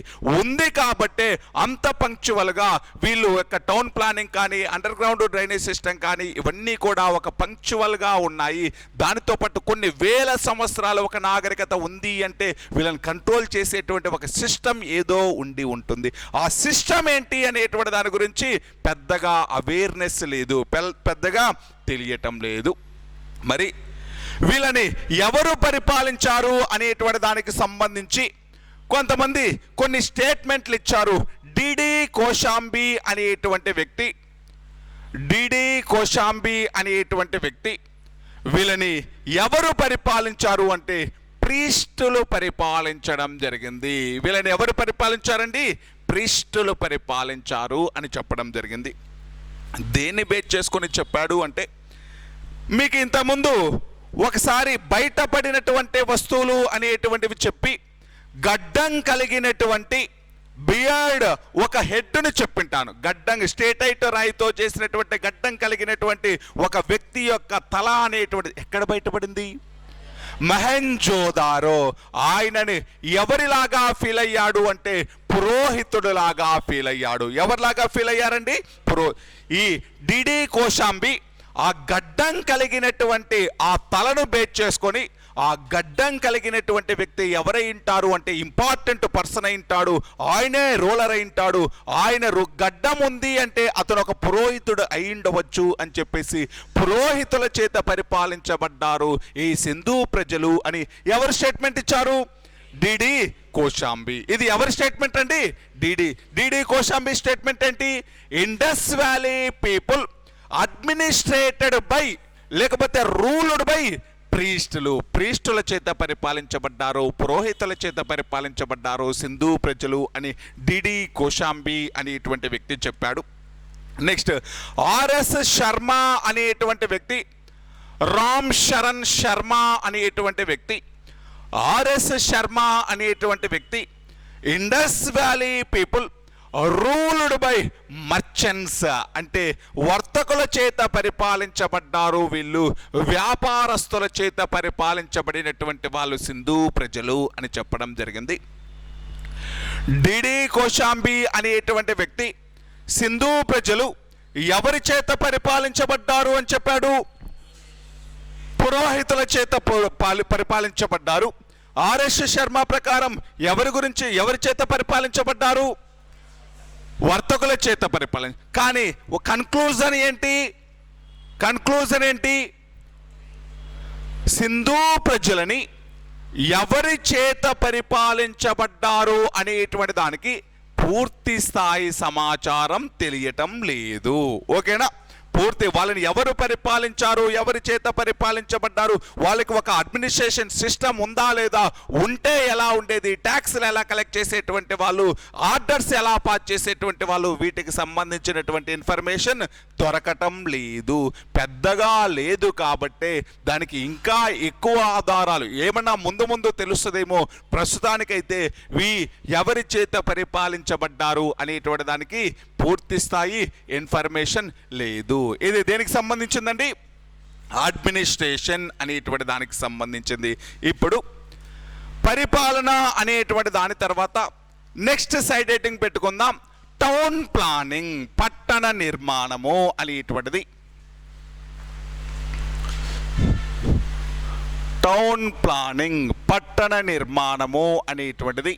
[SPEAKER 1] కాబట్టి అంత పంక్చువల్గా వీళ్ళు యొక్క టౌన్ ప్లానింగ్ కానీ, అండర్ గ్రౌండ్ డ్రైనేజ్ సిస్టమ్ కానీ ఇవన్నీ కూడా ఒక పంక్చువల్గా ఉన్నాయి. దానితో పాటు కొన్ని వేల సంవత్సరాలు ఒక నాగరికత ఉంది అంటే వీళ్ళని కంట్రోల్ చేసేటువంటి ఒక సిస్టమ్ ఏదో ఉంటుంది. ఆ సిస్టమ్ ఏంటి అనేటువంటి దాని గురించి పెద్దగా అవేర్నెస్ లేదు, పెద్దగా తెలియటం లేదు. మరి వీళ్ళని ఎవరు పరిపాలించారు అనేటువంటి దానికి సంబంధించి కొంతమంది కొన్ని స్టేట్మెంట్లు ఇచ్చారు. డిడి కోశాంబి అనేటువంటి వ్యక్తి వీళ్ళని ఎవరు పరిపాలించారు అంటే ప్రీస్టులు పరిపాలించడం జరిగింది. వీళ్ళని ఎవరు పరిపాలించారండి? ప్రీస్టులు పరిపాలించారు అని చెప్పడం జరిగింది. దేన్ని బేస్ చేసుకొని చెప్పాడు అంటే, మీకు ఇంతకుముందు ఒకసారి బయటపడినటువంటి వస్తువులు అనేటువంటివి చెప్పి గడ్డం కలిగినటువంటి బియర్డ్ ఒక హెడ్ను చెప్పింటాను. గడ్డం స్టేటైట్ రాయితో చేసినటువంటి గడ్డం కలిగినటువంటి ఒక వ్యక్తి యొక్క తల అనేటువంటిది ఎక్కడ బయటపడింది? మొహెంజోదారో. ఆయనని ఎవరిలాగా ఫీల్ అయ్యాడు అంటే పురోహితుడిలాగా ఫీల్ అయ్యాడు. ఎవరిలాగా ఫీల్ అయ్యారండి? ఈ డిడి కోశాంబి ఆ గడ్డం కలిగినటువంటి ఆ తలను బేస్ చేసుకొని ఆ గడ్డం కలిగినటువంటి వ్యక్తి ఎవరై ఉంటారు అంటే ఇంపార్టెంట్ పర్సన్ అయి ఉంటాడు, ఆయనే రూలర్ అయి ఉంటాడు. ఆయన గడ్డం ఉంది అంటే అతను ఒక పురోహితుడు అయి ఉండవచ్చు అని చెప్పేసి పురోహితుల చేత పరిపాలించబడ్డారు ఈ సింధు ప్రజలు అని ఎవరు స్టేట్మెంట్ ఇచ్చారు? డిడి కోశాంబి. ఇది ఎవరి స్టేట్మెంట్ అండి? డిడి కోశాంబి స్టేట్మెంట్ ఏంటి? Indus valley people administrated by లేకపోతే రూల్డ్ బై ప్రీస్టుల చేత పరిపాలించబడ్డారు, పురోహితుల చేత పరిపాలించబడ్డారు సింధు ప్రజలు అని డిడి కోశాంబి అనేటువంటి వ్యక్తి చెప్పాడు. నెక్స్ట్ ఆర్ఎస్ శర్మ అనేటువంటి వ్యక్తి, రామ్ శరణ్ శర్మ అనేటువంటి వ్యక్తి, ఆర్ఎస్ శర్మ అనేటువంటి వ్యక్తి Indus valley people ruled by merchants అంటే వర్తకుల చేత పరిపాలించబడ్డారు. వీళ్ళు వ్యాపారస్తుల చేత పరిపాలించబడినటువంటి వాళ్ళు సింధు ప్రజలు అని చెప్పడం జరిగింది. డిడి కోశాంబి అనేటువంటి వ్యక్తి సింధు ప్రజలు ఎవరి చేత పరిపాలించబడ్డారు అని చెప్పాడు? పురోహితుల చేత పరిపాలించబడ్డారు. ఆర్ఎస్ శర్మ ప్రకారం ఎవరి చేత పరిపాలించబడ్డారు? వర్తకుల చేత కానీ కన్క్లూజన్ ఏంటి? సింధు ప్రజలని ఎవరి చేత పరిపాలించబడ్డారు అనేటువంటి దానికి పూర్తి స్థాయి సమాచారం తెలియటం లేదు. ఓకేనా? పూర్తి వాళ్ళని ఎవరు పరిపాలించారు, ఎవరి చేత పరిపాలించబడ్డారు, వాళ్ళకి ఒక అడ్మినిస్ట్రేషన్ సిస్టమ్ ఉందా లేదా, ఉంటే ఎలా ఉండేది, ట్యాక్స్లు ఎలా కలెక్ట్ చేసేటువంటి వాళ్ళు, ఆర్డర్స్ ఎలా పాస్ చేసేటువంటి వాళ్ళు, వీటికి సంబంధించినటువంటి ఇన్ఫర్మేషన్ దొరకటం లేదు, పెద్దగా లేదు. కాబట్టే దానికి ఇంకా ఎక్కువ ఆధారాలు ఏమన్నా ముందు ముందు తెలుస్తుందేమో, ప్రస్తుతానికైతే ఎవరి చేత పరిపాలించబడ్డారు అనేటువంటి దానికి పూర్తి స్థాయి ఇన్ఫర్మేషన్ లేదు. ఇది దేనికి సంబంధించిందండి? అడ్మినిస్ట్రేషన్ అనేటువంటి దానికి సంబంధించింది. ఇప్పుడు పరిపాలన అనేటువంటి దాని తర్వాత నెక్స్ట్ సైడ్ హెడ్డింగ్ పెట్టుకుందాం, టౌన్ ప్లానింగ్, పట్టణ నిర్మాణము అనేటువంటిది. టౌన్ ప్లానింగ్, పట్టణ నిర్మాణము అనేటువంటిది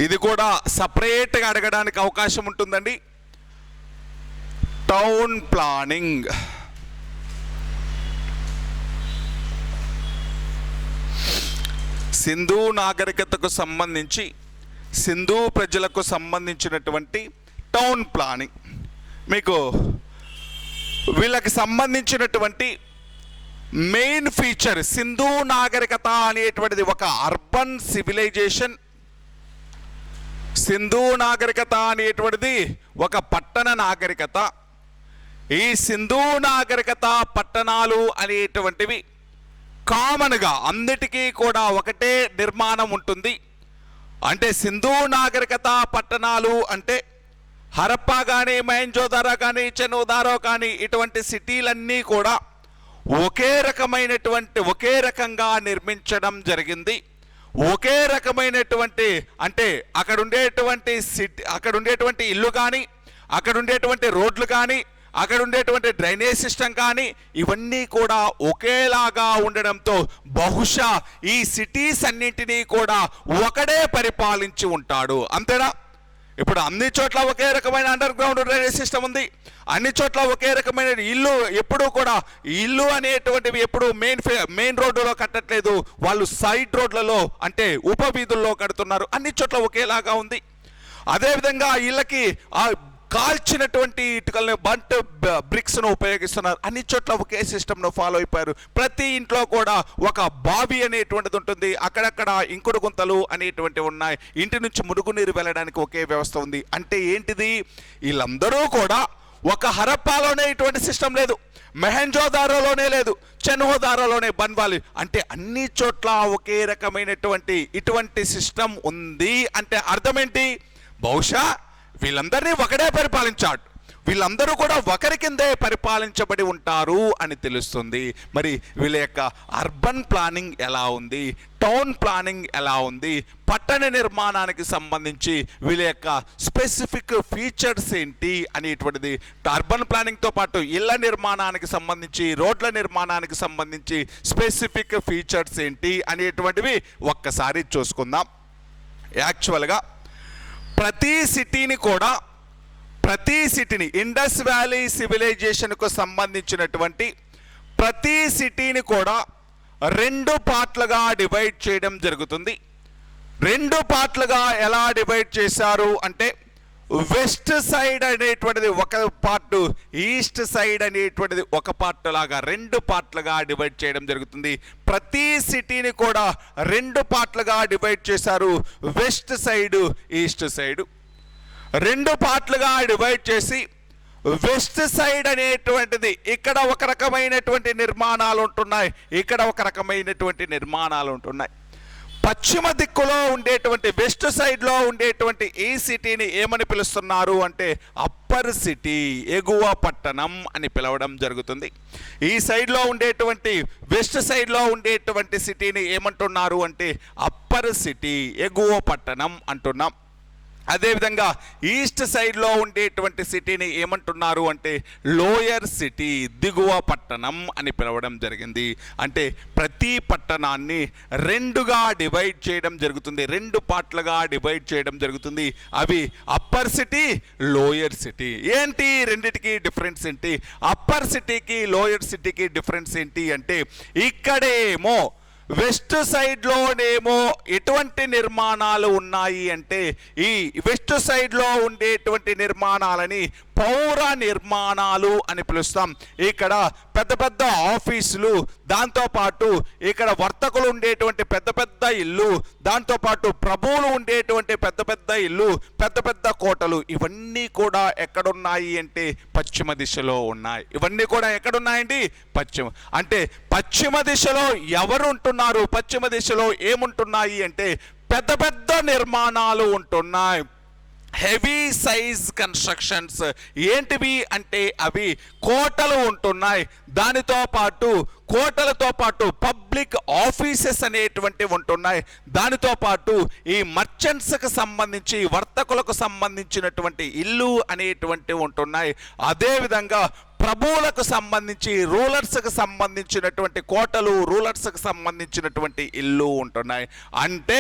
[SPEAKER 1] ఇది కూడా సపరేట్గా అడగడానికి అవకాశం ఉంటుందండి. టౌన్ ప్లానింగ్, సింధు నాగరికతకు సంబంధించి, సింధు ప్రజలకు సంబంధించినటువంటి టౌన్ ప్లానింగ్, మీకు వీళ్ళకి సంబంధించినటువంటి మెయిన్ ఫీచర్, సింధు నాగరికత అనేటువంటిది ఒక అర్బన్ సివిలైజేషన్. సింధు నాగరికత అనేటువంటిది ఒక పట్టణ నాగరికత. ఈ సింధు నాగరికత పట్టణాలు అనేటువంటివి కామన్గా అన్నిటికీ కూడా ఒకటే నిర్మాణం ఉంటుంది. అంటే సింధు నాగరికత పట్టణాలు అంటే హరప్పా కానీ, మొహంజోదారో కానీ, చెన్నోదారో కానీ, ఇటువంటి సిటీలన్నీ కూడా ఒకే రకంగా నిర్మించడం జరిగింది. ఒకే రకమైనటువంటి, అంటే అక్కడ ఉండేటువంటి ఇల్లు కానీ, అక్కడ ఉండేటువంటి రోడ్లు కానీ, అక్కడ ఉండేటువంటి డ్రైనేజ్ సిస్టమ్ కానీ, ఇవన్నీ కూడా ఒకేలాగా ఉండడంతో బహుశా ఈ సిటీస్ అన్నింటినీ కూడా ఒకడే పరిపాలించి ఉంటాడు. అంతేనా? ఇప్పుడు అన్ని చోట్ల ఒకే రకమైన అండర్ గ్రౌండ్ డ్రైనేజ్ సిస్టమ్ ఉంది, అన్ని చోట్ల ఒకే రకమైన ఇల్లు. ఎప్పుడూ కూడా ఇల్లు అనేటువంటివి ఎప్పుడు మెయిన్ రోడ్డులో కట్టట్లేదు, వాళ్ళు సైడ్ రోడ్లలో అంటే ఉపవీధుల్లో కడుతున్నారు. అన్ని చోట్ల ఒకేలాగా ఉంది. అదేవిధంగా ఇళ్ళకి కాల్చినటువంటి ఇటుకల్ని, బంట్ బ్రిక్స్ను ఉపయోగిస్తున్నారు. అన్ని చోట్ల ఒకే సిస్టమ్ను ఫాలో అయిపోయారు. ప్రతి ఇంట్లో కూడా ఒక బావి అనేటువంటిది ఉంటుంది, అక్కడక్కడ ఇంకుడు గుంతలు అనేటువంటివి ఉన్నాయి. ఇంటి నుంచి మురుగునీరు వెళ్ళడానికి ఒకే వ్యవస్థ ఉంది. అంటే ఏంటిది? వీళ్ళందరూ కూడా ఒక హరప్పాలోనే ఇటువంటి సిస్టమ్ లేదు, మొహంజోదారోలోనే లేదు, చెన్నోదారోలోనే బన్వాలి. అంటే అన్ని చోట్ల ఒకే రకమైనటువంటి ఇటువంటి సిస్టమ్ ఉంది. అంటే అర్థం ఏంటి? బహుశా వీళ్ళందరినీ ఒకడే పరిపాలించాడు, వీళ్ళందరూ కూడా ఒకరి కిందే పరిపాలించబడి ఉంటారు అని తెలుస్తుంది. మరి వీళ్ళ యొక్క అర్బన్ ప్లానింగ్ ఎలా ఉంది, టౌన్ ప్లానింగ్ ఎలా ఉంది, పట్టణ నిర్మాణానికి సంబంధించి వీళ్ళ యొక్క స్పెసిఫిక్ ఫీచర్స్ ఏంటి అనేటువంటిది, అర్బన్ ప్లానింగ్తో పాటు ఇళ్ల నిర్మాణానికి సంబంధించి, రోడ్ల నిర్మాణానికి సంబంధించి స్పెసిఫిక్ ఫీచర్స్ ఏంటి అనేటువంటివి ఒక్కసారి చూసుకుందాం. యాక్చువల్గా ప్రతి సిటీని ఇండస్ వ్యాలీ సివిలైజేషన్కు సంబంధించినటువంటి ప్రతి సిటీని కూడా 2 పార్ట్లుగా డివైడ్ చేయడం జరుగుతుంది. 2 పార్ట్లుగా ఎలా డివైడ్ చేశారు అంటే, వెస్ట్ సైడ్ అనేటువంటిది ఒక పార్ట్, ఈస్ట్ సైడ్ అనేటువంటిది ఒక పార్ట్ లాగా 2 పార్ట్లుగా డివైడ్ చేయడం జరుగుతుంది. ప్రతి సిటీని కూడా 2 పార్ట్లుగా డివైడ్ చేశారు. వెస్ట్ సైడ్, ఈస్ట్ సైడ్ 2 పార్ట్లుగా డివైడ్ చేసి, వెస్ట్ సైడ్ అనేటువంటిది ఇక్కడ ఒక రకమైనటువంటి నిర్మాణాలు ఉంటున్నాయి, ఇక్కడ ఒక రకమైనటువంటి నిర్మాణాలు ఉంటున్నాయి. పశ్చిమ దిక్కులో ఉండేటువంటి వెస్ట్ సైడ్లో ఉండేటువంటి ఈ సిటీని ఏమని పిలుస్తున్నారు అంటే అప్పర్ సిటీ, ఎగువ పట్టణం అని పిలవడం జరుగుతుంది. ఈ సైడ్లో ఉండేటువంటి వెస్ట్ సైడ్లో ఉండేటువంటి సిటీని ఏమంటున్నారు అంటే అప్పర్ సిటీ, ఎగువ పట్టణం అంటున్నాం. అదేవిధంగా ఈస్ట్ సైడ్లో ఉండేటువంటి సిటీని ఏమంటున్నారు అంటే లోయర్ సిటీ, దిగువ పట్టణం అని పిలవడం జరిగింది. అంటే ప్రతి పట్టణాన్ని 2గా డివైడ్ చేయడం జరుగుతుంది, 2 పార్ట్లుగా డివైడ్ చేయడం జరుగుతుంది. అవి అప్పర్ సిటీ, లోయర్ సిటీ. ఏంటి రెండిటికి డిఫరెన్స్ ఏంటి? అప్పర్ సిటీకి లోయర్ సిటీకి డిఫరెన్స్ ఏంటి అంటే, ఇక్కడేమో వెస్ట్ సైడ్లోనేమో ఎటువంటి నిర్మాణాలు ఉన్నాయి అంటే ఈ వెస్ట్ సైడ్లో ఉండేటువంటి నిర్మాణాలని పౌర నిర్మాణాలు అని పిలుస్తాం. ఇక్కడ పెద్ద పెద్ద ఆఫీసులు, దాంతోపాటు ఇక్కడ వర్తకులు ఉండేటువంటి పెద్ద పెద్ద ఇల్లు, దాంతోపాటు ప్రభువులు ఉండేటువంటి పెద్ద పెద్ద ఇల్లు, పెద్ద పెద్ద కోటలు, ఇవన్నీ కూడా ఎక్కడున్నాయి అంటే పశ్చిమ దిశలో ఉన్నాయి. ఇవన్నీ కూడా ఎక్కడున్నాయండి? అంటే పశ్చిమ దిశలో ఎవరు ఉంటున్నారు? పశ్చిమ దిశలో ఏముంటున్నాయి అంటే పెద్ద పెద్ద నిర్మాణాలు ఉంటున్నాయి. Heavy size constructions. ఏంటివి అంటే అవి కోటలు ఉంటున్నాయి. కోటలతో పాటు పబ్లిక్ ఆఫీసెస్ అనేటువంటివి ఉంటున్నాయి. దానితో పాటు ఈ మర్చెంట్స్కి సంబంధించి, వర్తకులకు సంబంధించినటువంటి ఇల్లు అనేటువంటివి ఉంటున్నాయి. అదేవిధంగా ప్రభువులకు సంబంధించి, రూలర్స్కి సంబంధించినటువంటి కోటలు, రూలర్స్కి సంబంధించినటువంటి ఇల్లు ఉంటున్నాయి. అంటే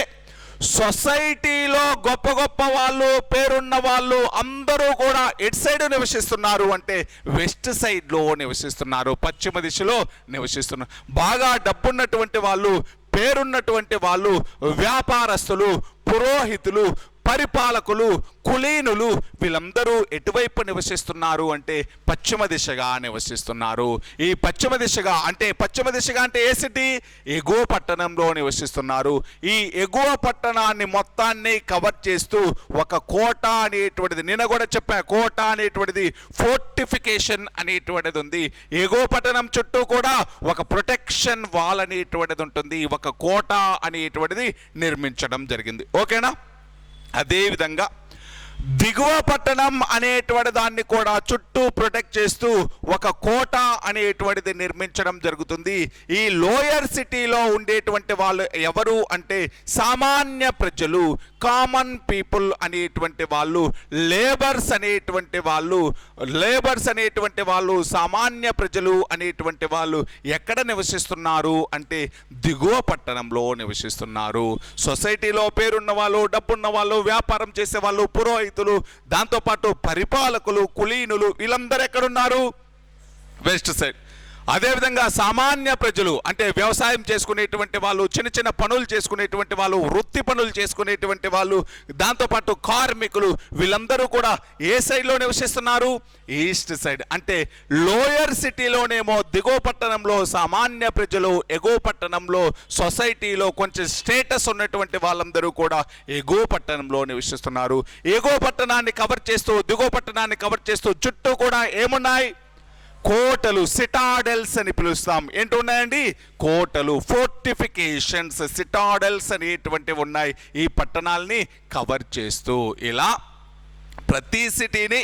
[SPEAKER 1] సొసైటీలో గొప్ప గొప్ప వాళ్ళు, పేరున్న వాళ్ళు అందరూ కూడా ఎటు సైడ్ నివసిస్తున్నారు అంటే వెస్ట్ సైడ్లో నివసిస్తున్నారు, పశ్చిమ దిశలో నివసిస్తున్నారు. బాగా డబ్బున్నటువంటి వాళ్ళు, పేరున్నటువంటి వాళ్ళు, వ్యాపారస్తులు, పురోహితులు, పరిపాలకులు, కులీనులు, వీళ్ళందరూ ఎటువైపు నివసిస్తున్నారు అంటే పశ్చిమ దిశగా నివసిస్తున్నారు. ఈ పశ్చిమ దిశగా అంటే ఏ సిటీ? ఎగువ పట్టణంలో నివసిస్తున్నారు. ఈ ఎగువ పట్టణాన్ని మొత్తాన్ని కవర్ చేస్తూ ఒక కోట అనేటువంటిది, నిన్న కూడా చెప్పా, కోట అనేటువంటిది ఫోర్టిఫికేషన్ అనేటువంటిది ఉంది. ఎగువ పట్టణం చుట్టూ కూడా ఒక ప్రొటెక్షన్ వాల్ అనేటువంటిది ఉంటుంది. ఒక కోట అనేటువంటిది నిర్మించడం జరిగింది. ఓకేనా? అదేవిధంగా దిగువ పట్టణం అనేటువంటి దాన్ని కూడా చుట్టూ ప్రొటెక్ట్ చేస్తూ ఒక కోట అనేటువంటిది నిర్మించడం జరుగుతుంది. ఈ లోయర్ సిటీలో ఉండేటువంటి వాళ్ళు ఎవరు అంటే సామాన్య ప్రజలు, కామన్ పీపుల్ అనేటువంటి వాళ్ళు, లేబర్స్ అనేటువంటి వాళ్ళు, సామాన్య ప్రజలు అనేటువంటి వాళ్ళు ఎక్కడ నివసిస్తున్నారు అంటే దిగువ పట్టణంలో నివసిస్తున్నారు. సొసైటీలో పేరున్న వాళ్ళు, డబ్బున్న వాళ్ళు, వ్యాపారం చేసే వాళ్ళు, పురోహితులు, దాంతోపాటు పరిపాలకులు, కులీనులు, వీళ్ళందరూ ఎక్కడున్నారు? West side. అదేవిధంగా సామాన్య ప్రజలు అంటే వ్యవసాయం చేసుకునేటువంటి వాళ్ళు, చిన్న చిన్న పనులు చేసుకునేటువంటి వాళ్ళు, వృత్తి పనులు చేసుకునేటువంటి వాళ్ళు, దాంతోపాటు కార్మికులు, వీళ్ళందరూ కూడా ఏ సైడ్లో నివసిస్తున్నారు? East side. అంటే లోయర్ సిటీలోనేమో దిగువ పట్టణంలో సామాన్య ప్రజలు, ఎగువ పట్టణంలో సొసైటీలో కొంచెం స్టేటస్ ఉన్నటువంటి వాళ్ళందరూ కూడా ఎగువ పట్టణంలో నివసిస్తున్నారు. ఎగువ పట్టణాన్ని కవర్ చేస్తూ, దిగువ పట్టణాన్ని కవర్ చేస్తూ చుట్టూ కూడా ఏమున్నాయి? కోటలు, సిటాడెల్స్ అని పిలుస్తాం. ఏంటి ఉన్నాయండి? కోటలు, ఫోర్టిఫికేషన్స్, సిటాడెల్స్ అనేటువంటివి ఉన్నాయి ఈ పట్టణాలని కవర్ చేస్తూ. ఇలా ప్రతి సిటీని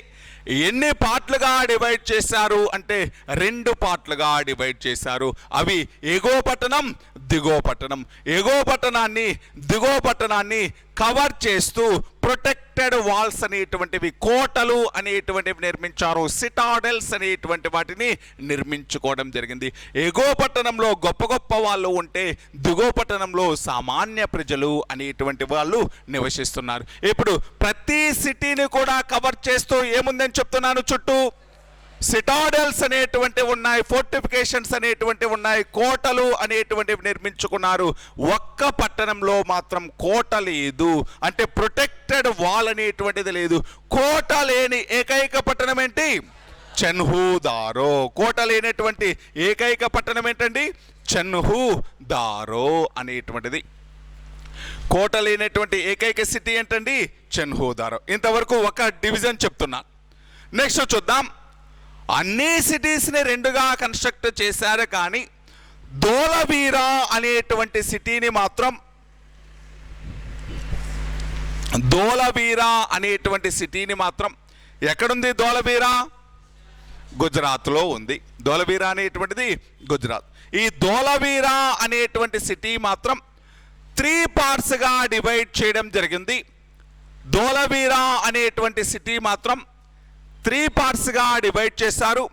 [SPEAKER 1] ఎన్ని పార్ట్లుగా డివైడ్ చేశారు అంటే 2 పార్ట్లుగా డివైడ్ చేశారు. అవి ఎగువ పట్టణం, దిగువ పట్టణం. ఎగువ పట్టణాన్ని, దిగువ పట్టణాన్ని కవర్ చేస్తూ ప్రొటెక్టెడ్ వాల్స్ అనేటువంటివి, కోటలు అనేటువంటివి నిర్మించారు. సిటాడెల్స్ అనేటువంటి వాటిని నిర్మించుకోవడం జరిగింది. ఎగువ పట్టణంలో గొప్ప గొప్ప వాళ్ళు ఉంటే దిగువ పట్టణంలో సామాన్య ప్రజలు అనేటువంటి వాళ్ళు నివసిస్తున్నారు. ఇప్పుడు ప్రతి సిటీని కూడా కవర్ చేస్తూ ఏముందని చెప్తున్నాను? చుట్టూ సిటాడెల్స్ అనేటువంటివి ఉన్నాయి, ఫోర్టిఫికేషన్స్ అనేటువంటివి ఉన్నాయి, కోటలు అనేటువంటివి నిర్మించుకున్నారు. ఒక్క పట్టణంలో మాత్రం కోట లేదు, అంటే ప్రొటెక్టెడ్ వాల్ అనేటువంటిది లేదు. కోట లేని ఏకైక పట్టణం ఏంటి? చెన్హుదారో. కోట లేనటువంటి ఏకైక పట్టణం ఏంటండి? చెన్హుదారో అనేటువంటిది. కోట లేనటువంటి ఏకైక సిటీ ఏంటండి? చెన్హుదారో. ఇంతవరకు ఒక డివిజన్ చెప్తున్నా. నెక్స్ట్ చూద్దాం. అన్ని సిటీస్ని 2గా కన్స్ట్రక్ట్ చేశారు, కానీ ధోలవీరా అనేటువంటి సిటీని మాత్రం, ఎక్కడుంది? ధోలవీరా గుజరాత్లో ఉంది. ధోలవీరా అనేటువంటిది గుజరాత్. ఈ ధోలవీరా అనేటువంటి సిటీ మాత్రం 3 పార్ట్స్గా డివైడ్ చేయడం జరిగింది. ధోలవీరా అనేటువంటి సిటీ మాత్రం 3 పార్ట్స్గా డివైడ్ చేశారు.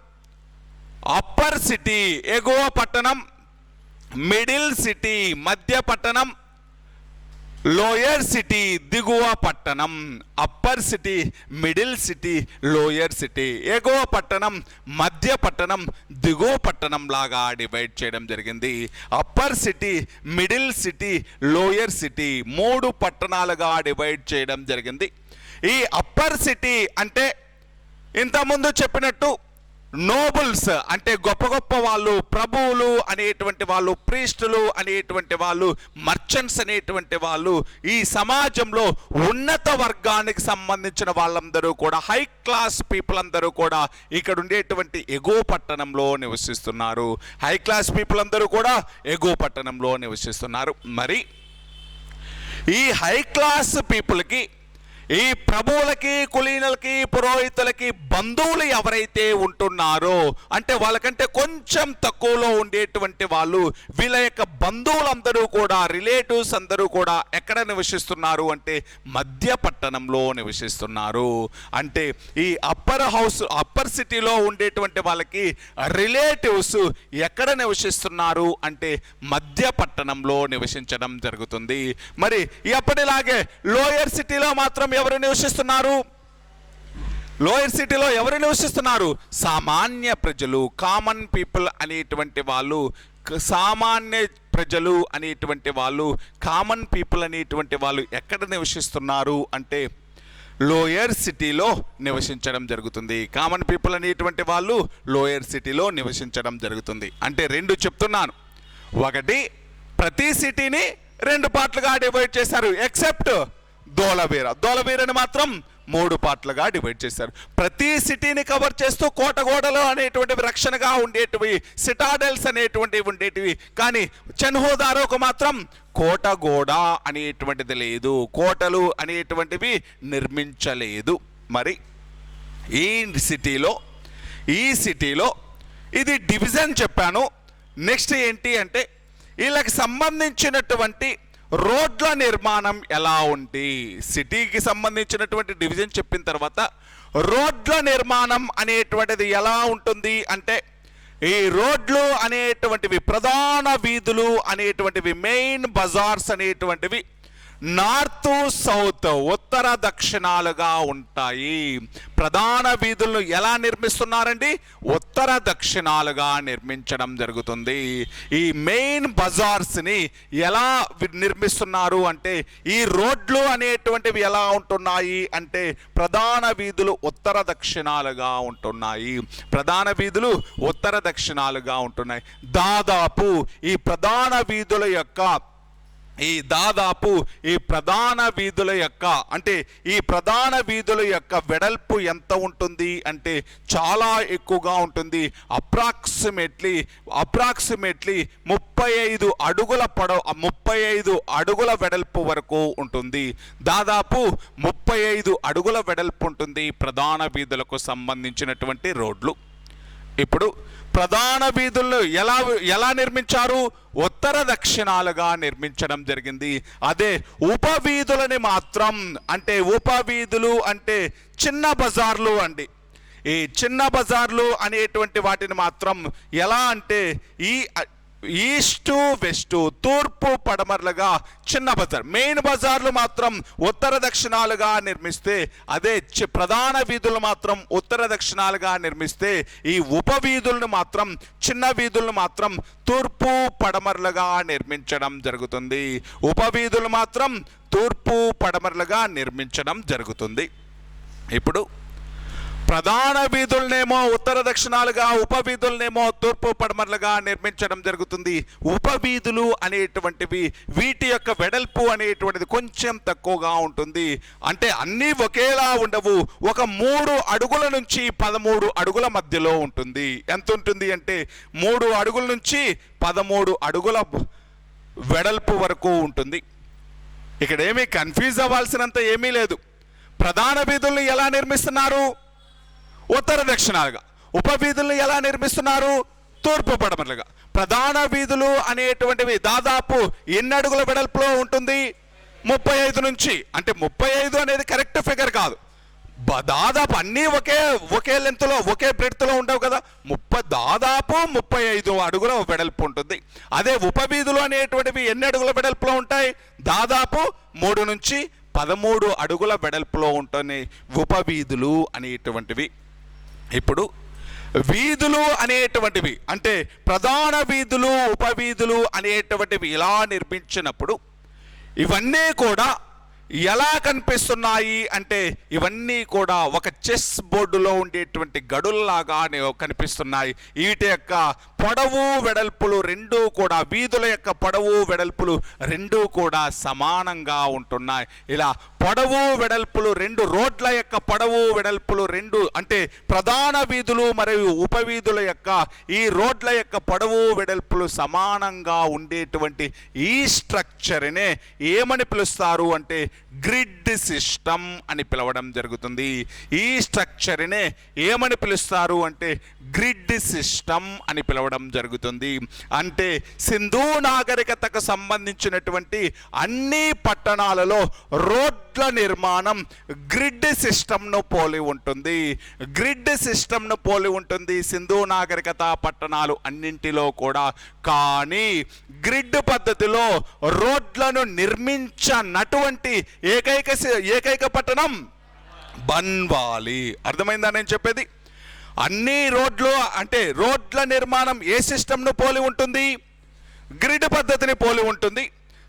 [SPEAKER 1] అప్పర్ సిటీ ఎగువ పట్టణం, మిడిల్ సిటీ మధ్య పట్టణం, లోయర్ సిటీ దిగువ పట్టణం, upper city middle city, lower city ఎగువ పట్టణం, మధ్య పట్టణం, దిగువ పట్టణం లాగా డివైడ్ చేయడం జరిగింది. Upper city, middle city, lower city 3 పట్టణాలుగా డివైడ్ చేయడం జరిగింది. ఈ అప్పర్ సిటీ అంటే ఇంతకుముందు చెప్పినట్టు నోబుల్స్ అంటే గొప్ప గొప్ప వాళ్ళు, ప్రభువులు అనేటువంటి వాళ్ళు, ప్రీస్టులు అనేటువంటి వాళ్ళు, మర్చెంట్స్ అనేటువంటి వాళ్ళు, ఈ సమాజంలో ఉన్నత వర్గానికి సంబంధించిన వాళ్ళందరూ కూడా, హై క్లాస్ పీపుల్ అందరూ కూడా ఇక్కడ ఉండేటువంటి ఎగువ పట్టణంలో నివసిస్తున్నారు. హై క్లాస్ పీపుల్ అందరూ కూడా ఎగువ పట్టణంలో నివసిస్తున్నారు. మరి ఈ హై క్లాస్ పీపుల్కి, ఈ ప్రభువులకి, కులీనులకి, పురోహితులకి బంధువులు ఎవరైతే ఉంటున్నారో, అంటే వాళ్ళకంటే కొంచెం తక్కువలో ఉండేటువంటి వాళ్ళు, వీళ్ళ యొక్క బంధువులందరూ కూడా, రిలేటివ్స్ అందరూ కూడా ఎక్కడ నివసిస్తున్నారు అంటే మధ్య పట్టణంలో నివసిస్తున్నారు. అంటే ఈ అప్పర్ సిటీలో ఉండేటువంటి వాళ్ళకి రిలేటివ్స్ ఎక్కడ నివసిస్తున్నారు అంటే మధ్య పట్టణంలో నివసించడం జరుగుతుంది. మరి ఎప్పటిలాగే లోయర్ సిటీలో మాత్రం ఎవరు నివసిస్తున్నారు? లోయర్ సిటీలో ఎవరు నివసిస్తున్నారు? సామాన్య ప్రజలు, కామన్ పీపుల్ అనేటువంటి వాళ్ళు, సామాన్య ప్రజలు అనేటువంటి వాళ్ళు, కామన్ పీపుల్ అనేటువంటి వాళ్ళు ఎక్కడ నివసిస్తున్నారు అంటే లోయర్ సిటీలో నివసించడం జరుగుతుంది. కామన్ పీపుల్ అనేటువంటి వాళ్ళు లోయర్ సిటీలో నివసించడం జరుగుతుంది. అంటే 2 చెప్తున్నాను. ఒకటి, ప్రతి సిటీని 2 పార్ట్లుగా డివైడ్ చేశారు, ఎక్సెప్ట్ ధోలవీరని మాత్రం 3 పార్ట్లుగా డివైడ్ చేశారు. ప్రతి సిటీని కవర్ చేస్తూ కోటగోడలు అనేటువంటివి రక్షణగా ఉండేటివి, సిటాడెల్స్ అనేటువంటివి ఉండేటివి. కానీ చెన్హోదారోకు మాత్రం కోటగోడ అనేటువంటిది లేదు, కోటలు అనేటువంటివి నిర్మించలేదు. మరి ఈ సిటీలో ఇది డివిజన్ చెప్పాను. నెక్స్ట్ ఏంటి అంటే వీళ్ళకి సంబంధించినటువంటి రోడ్ల నిర్మాణం ఎలా ఉంది? సిటీకి సంబంధించినటువంటి డివిజన్ చెప్పిన తర్వాత రోడ్ల నిర్మాణం అనేటువంటిది ఎలా ఉంటుంది అంటే ఈ రోడ్లు అనేటువంటివి, ప్రధాన వీధులు అనేటువంటివి, మెయిన్ బజార్స్ అనేటువంటివి నార్త్ సౌత్, ఉత్తర దక్షిణాలుగా ఉంటాయి. ప్రధాన వీధులను ఎలా నిర్మిస్తున్నారండి? ఉత్తర దక్షిణాలుగా నిర్మించడం జరుగుతుంది. ఈ మెయిన్ బజార్స్ని ఎలా నిర్మిస్తున్నారు అంటే ఈ రోడ్లు అనేటువంటివి ఎలా ఉంటున్నాయి అంటే ప్రధాన వీధులు ఉత్తర దక్షిణాలుగా ఉంటున్నాయి. ప్రధాన వీధులు ఉత్తర దక్షిణాలుగా ఉంటున్నాయి. దాదాపు ఈ ప్రధాన వీధుల యొక్క వెడల్పు ఎంత ఉంటుంది అంటే చాలా ఎక్కువగా ఉంటుంది. అప్రాక్సిమేట్లీ 35 అడుగుల 35 అడుగుల వెడల్పు వరకు ఉంటుంది. దాదాపు 35 అడుగుల వెడల్పు ఉంటుంది ప్రధాన వీధులకు సంబంధించినటువంటి రోడ్లు. ఇప్పుడు ప్రధాన వీధులను ఎలా నిర్మించారు? ఉత్తర దక్షిణాలుగా నిర్మించడం జరిగింది. అదే ఉపవీధులని మాత్రం, అంటే ఉపవీధులు అంటే చిన్న బజార్లు అండి. ఈ చిన్న బజార్లు అనేటువంటి వాటిని మాత్రం ఎలా అంటే ఈ ఈస్టు వెస్టు, తూర్పు పడమరలుగా చిన్న బజార్, మెయిన్ బజార్లు మాత్రం ఉత్తర దక్షిణాలుగా నిర్మిస్తే, అదే ప్రధాన వీధులు మాత్రం ఉత్తర దక్షిణాలుగా నిర్మిస్తే, ఈ ఉపవీధులను మాత్రం, చిన్న వీధులను మాత్రం తూర్పు పడమరలుగా నిర్మించడం జరుగుతుంది. ఉపవీధులు మాత్రం తూర్పు పడమరలుగా నిర్మించడం జరుగుతుంది. ఇప్పుడు ప్రధాన వీధులనేమో ఉత్తర దక్షిణాలుగా, ఉపవీధులనేమో తూర్పు పడమరలుగా నిర్మించడం జరుగుతుంది. ఉపవీధులు అనేటువంటివి వీటి యొక్క వెడల్పు అనేటువంటిది కొంచెం తక్కువగా ఉంటుంది. అంటే అన్నీ ఒకేలా ఉండవు. ఒక 3 అడుగుల నుంచి 13 అడుగుల మధ్యలో ఉంటుంది. ఎంత ఉంటుంది అంటే 3 అడుగుల నుంచి 13 అడుగుల వెడల్పు వరకు ఉంటుంది. ఇక్కడ ఏమీ కన్ఫ్యూజ్ అవ్వాల్సినంత ఏమీ లేదు. ప్రధాన వీధులను ఎలా నిర్మిస్తున్నారు? ఉత్తర దక్షిణాలుగా. ఉపవీధులను ఎలా నిర్మిస్తున్నారు? తూర్పు పడమరలుగా. ప్రధాన వీధులు అనేటువంటివి దాదాపు ఎన్ని అడుగుల వెడల్పులో ఉంటుంది? 35 నుంచి, అంటే 35 అనేది కరెక్ట్ ఫిగర్ కాదు, దాదాపు అన్నీ ఒకే లెంత్లో ఒకే బ్రెడ్త్లో ఉండవు కదా. దాదాపు 35 అడుగుల వెడల్పు ఉంటుంది. అదే ఉపవీధులు అనేటువంటివి ఎన్ని అడుగుల వెడల్పులో ఉంటాయి? దాదాపు 3 నుంచి 13 అడుగుల వెడల్పులో ఉంటుంది ఉపవీధులు అనేటువంటివి. ఇప్పుడు వీధులు అనేటువంటివి అంటే ప్రధాన వీధులు, ఉపవీధులు అనేటువంటివి ఇలా నిర్మించినప్పుడు ఇవన్నీ కూడా ఎలా కనిపిస్తున్నాయి అంటే ఇవన్నీ కూడా ఒక చెస్ బోర్డులో ఉండేటువంటి గడుల్లాగా కనిపిస్తున్నాయి. వీటి యొక్క పొడవు వెడల్పులు రెండూ కూడా, వీధుల యొక్క పొడవు వెడల్పులు రెండూ కూడా సమానంగా ఉంటున్నాయి. ఇలా పొడవు వెడల్పులు రెండు, రోడ్ల యొక్క పొడవు వెడల్పులు రెండు అంటే ప్రధాన వీధులు మరియు ఉపవీధుల యొక్క ఈ రోడ్ల యొక్క పొడవు వెడల్పులు సమానంగా ఉండేటువంటి ఈ స్ట్రక్చర్నే ఏమని పిలుస్తారు అంటే గ్రిడ్ సిస్టమ్ అని పిలవడం జరుగుతుంది. ఈ స్ట్రక్చర్నే ఏమని పిలుస్తారు అంటే గ్రిడ్ సిస్టమ్ అని పిలవడం జరుగుతుంది. అంటే సింధు నాగరికతకు సంబంధించినటువంటి అన్ని పట్టణాలలో రోడ్ల నిర్మాణం గ్రిడ్ సిస్టమ్ను పోలి ఉంటుంది. గ్రిడ్ సిస్టమ్ను పోలి ఉంటుంది సింధు నాగరికత పట్టణాలు అన్నింటిలో కూడా. కానీ గ్రిడ్ పద్ధతిలో రోడ్లను నిర్మించనటువంటి ఏకైక పట్టణం బన్వాలి. అర్థమైందా నేను చెప్పేది? అన్ని రోడ్లు అంటే రోడ్ల నిర్మాణం ఏ సిస్టమ్ను పోలి ఉంటుంది? గ్రిడ్ పద్ధతిని పోలి ఉంటుంది.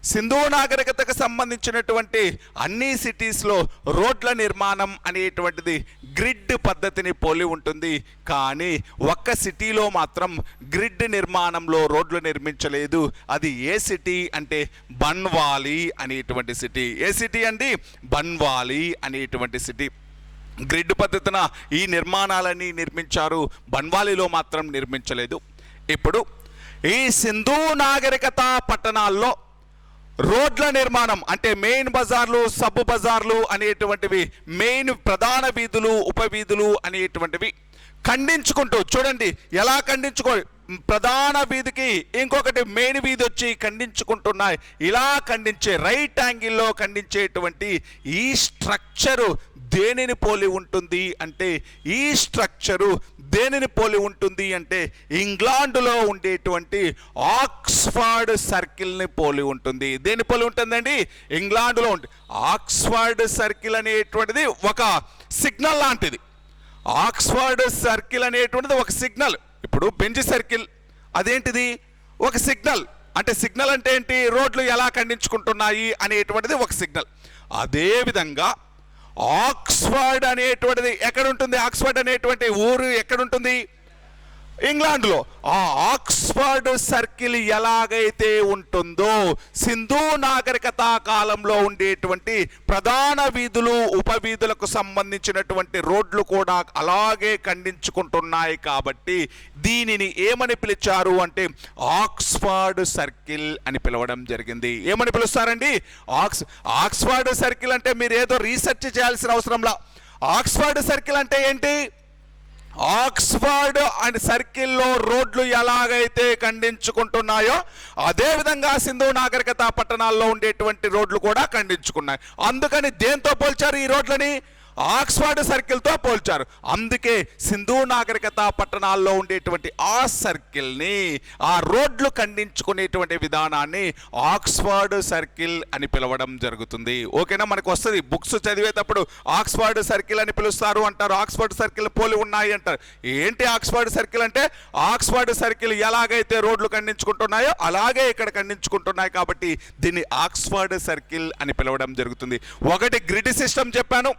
[SPEAKER 1] సింధు నాగరికతకు సంబంధించినటువంటి అన్ని సిటీస్లో రోడ్ల నిర్మాణం అనేటువంటిది గ్రిడ్ పద్ధతిని పోలి ఉంటుంది. కానీ ఒక్క సిటీలో మాత్రం గ్రిడ్ నిర్మాణంలో రోడ్లు నిర్మించలేదు. అది ఏ సిటీ అంటే బన్వాలి అనేటువంటి సిటీ. ఏ సిటీ అండి? బన్వాలి అనేటువంటి సిటీ. గ్రిడ్ పద్ధతిన ఈ నిర్మాణాలన్నీ నిర్మించారు, బన్వాలీలో మాత్రం నిర్మించలేదు. ఇప్పుడు ఈ సింధు నాగరికత పట్టణాల్లో రోడ్ల నిర్మాణం అంటే మెయిన్ బజార్లు, సబ్ బజార్లు అనేటువంటివి, మెయిన్ ప్రధాన వీధులు, ఉపవీధులు అనేటువంటివి ఖండించుకుంటూ, చూడండి ఎలా ప్రధాన వీధికి ఇంకొకటి మెయిన్ వీధి వచ్చి ఖండించుకుంటున్నాయి. ఇలా ఖండించే రైట్ యాంగిల్లో ఖండించేటువంటి ఈ స్ట్రక్చరు దేనిని పోలి ఉంటుంది అంటే ఈ స్ట్రక్చరు దేనిని పోలి ఉంటుంది అంటే ఇంగ్లాండ్లో ఉండేటువంటి ఆక్స్ఫర్డ్ సర్కిల్ని పోలి ఉంటుంది. దేని పోలి ఉంటుందండి? ఇంగ్లాండ్లో ఆక్స్ఫర్డ్ సర్కిల్ అనేటువంటిది ఒక సిగ్నల్ లాంటిది. ఆక్స్ఫర్డ్ సర్కిల్ అనేటువంటిది ఒక సిగ్నల్. ఇప్పుడు బెంజ్ సర్కిల్ అదేంటిది? ఒక సిగ్నల్. అంటే సిగ్నల్ అంటే ఏంటి? రోడ్లు ఎలా ఖండించుకుంటున్నాయి అనేటువంటిది ఒక సిగ్నల్. అదేవిధంగా ఆక్స్ఫర్డ్ అనేటువంటిది ఎక్కడ ఉంటుంది? ఆక్స్ఫర్డ్ అనేటువంటి ఊరు ఎక్కడుంటుంది? ఇంగ్లాండ్లో. ఆ ఆక్స్ఫర్డ్ సర్కిల్ ఎలాగైతే ఉంటుందో సింధు నాగరికత కాలంలో ఉండేటువంటి ప్రధాన వీధులు, ఉపవీధులకు సంబంధించినటువంటి రోడ్లు కూడా అలాగే ఖండించుకుంటున్నాయి. కాబట్టి దీనిని ఏమని పిలిచారు అంటే ఆక్స్ఫర్డ్ సర్కిల్ అని పిలవడం జరిగింది. ఏమని పిలుస్తారండి? ఆక్స్ఫర్డ్ సర్కిల్ అంటే మీరు ఏదో రీసెర్చ్ చేయాల్సిన అవసరంలా. ఆక్స్ఫర్డ్ సర్కిల్ అంటే ఏంటి? ఆక్స్ఫర్డ్ అండ్ సర్కిల్లో రోడ్లు ఎలాగైతే ఖండించుకుంటున్నాయో అదేవిధంగా సింధు నాగరికత పట్టణాల్లో ఉండేటువంటి రోడ్లు కూడా ఖండించుకున్నాయి. అందుకని దేంతో పోల్చారు ఈ రోడ్లని? ఆక్స్ఫర్డ్ సర్కిల్తో పోల్చారు. అందుకే సింధు నాగరికత పట్టణాల్లో ఉండేటువంటి ఆ సర్కిల్ని, ఆ రోడ్లు ఖండించుకునేటువంటి విధానాన్ని ఆక్స్ఫర్డ్ సర్కిల్ అని పిలవడం జరుగుతుంది. ఓకేనా? మనకు వస్తుంది బుక్స్ చదివేటప్పుడు ఆక్స్ఫర్డ్ సర్కిల్ అని పిలుస్తారు అంటారు, ఆక్స్ఫర్డ్ సర్కిల్ పోలి ఉన్నాయి అంటారు. ఏంటి ఆక్స్ఫర్డ్ సర్కిల్ అంటే? ఆక్స్ఫర్డ్ సర్కిల్ ఎలాగైతే రోడ్లు ఖండించుకుంటున్నాయో అలాగే ఇక్కడ ఖండించుకుంటున్నాయి కాబట్టి దీన్ని ఆక్స్ఫర్డ్ సర్కిల్ అని పిలవడం జరుగుతుంది. ఒకటి గ్రిడ్ సిస్టమ్ చెప్పాను,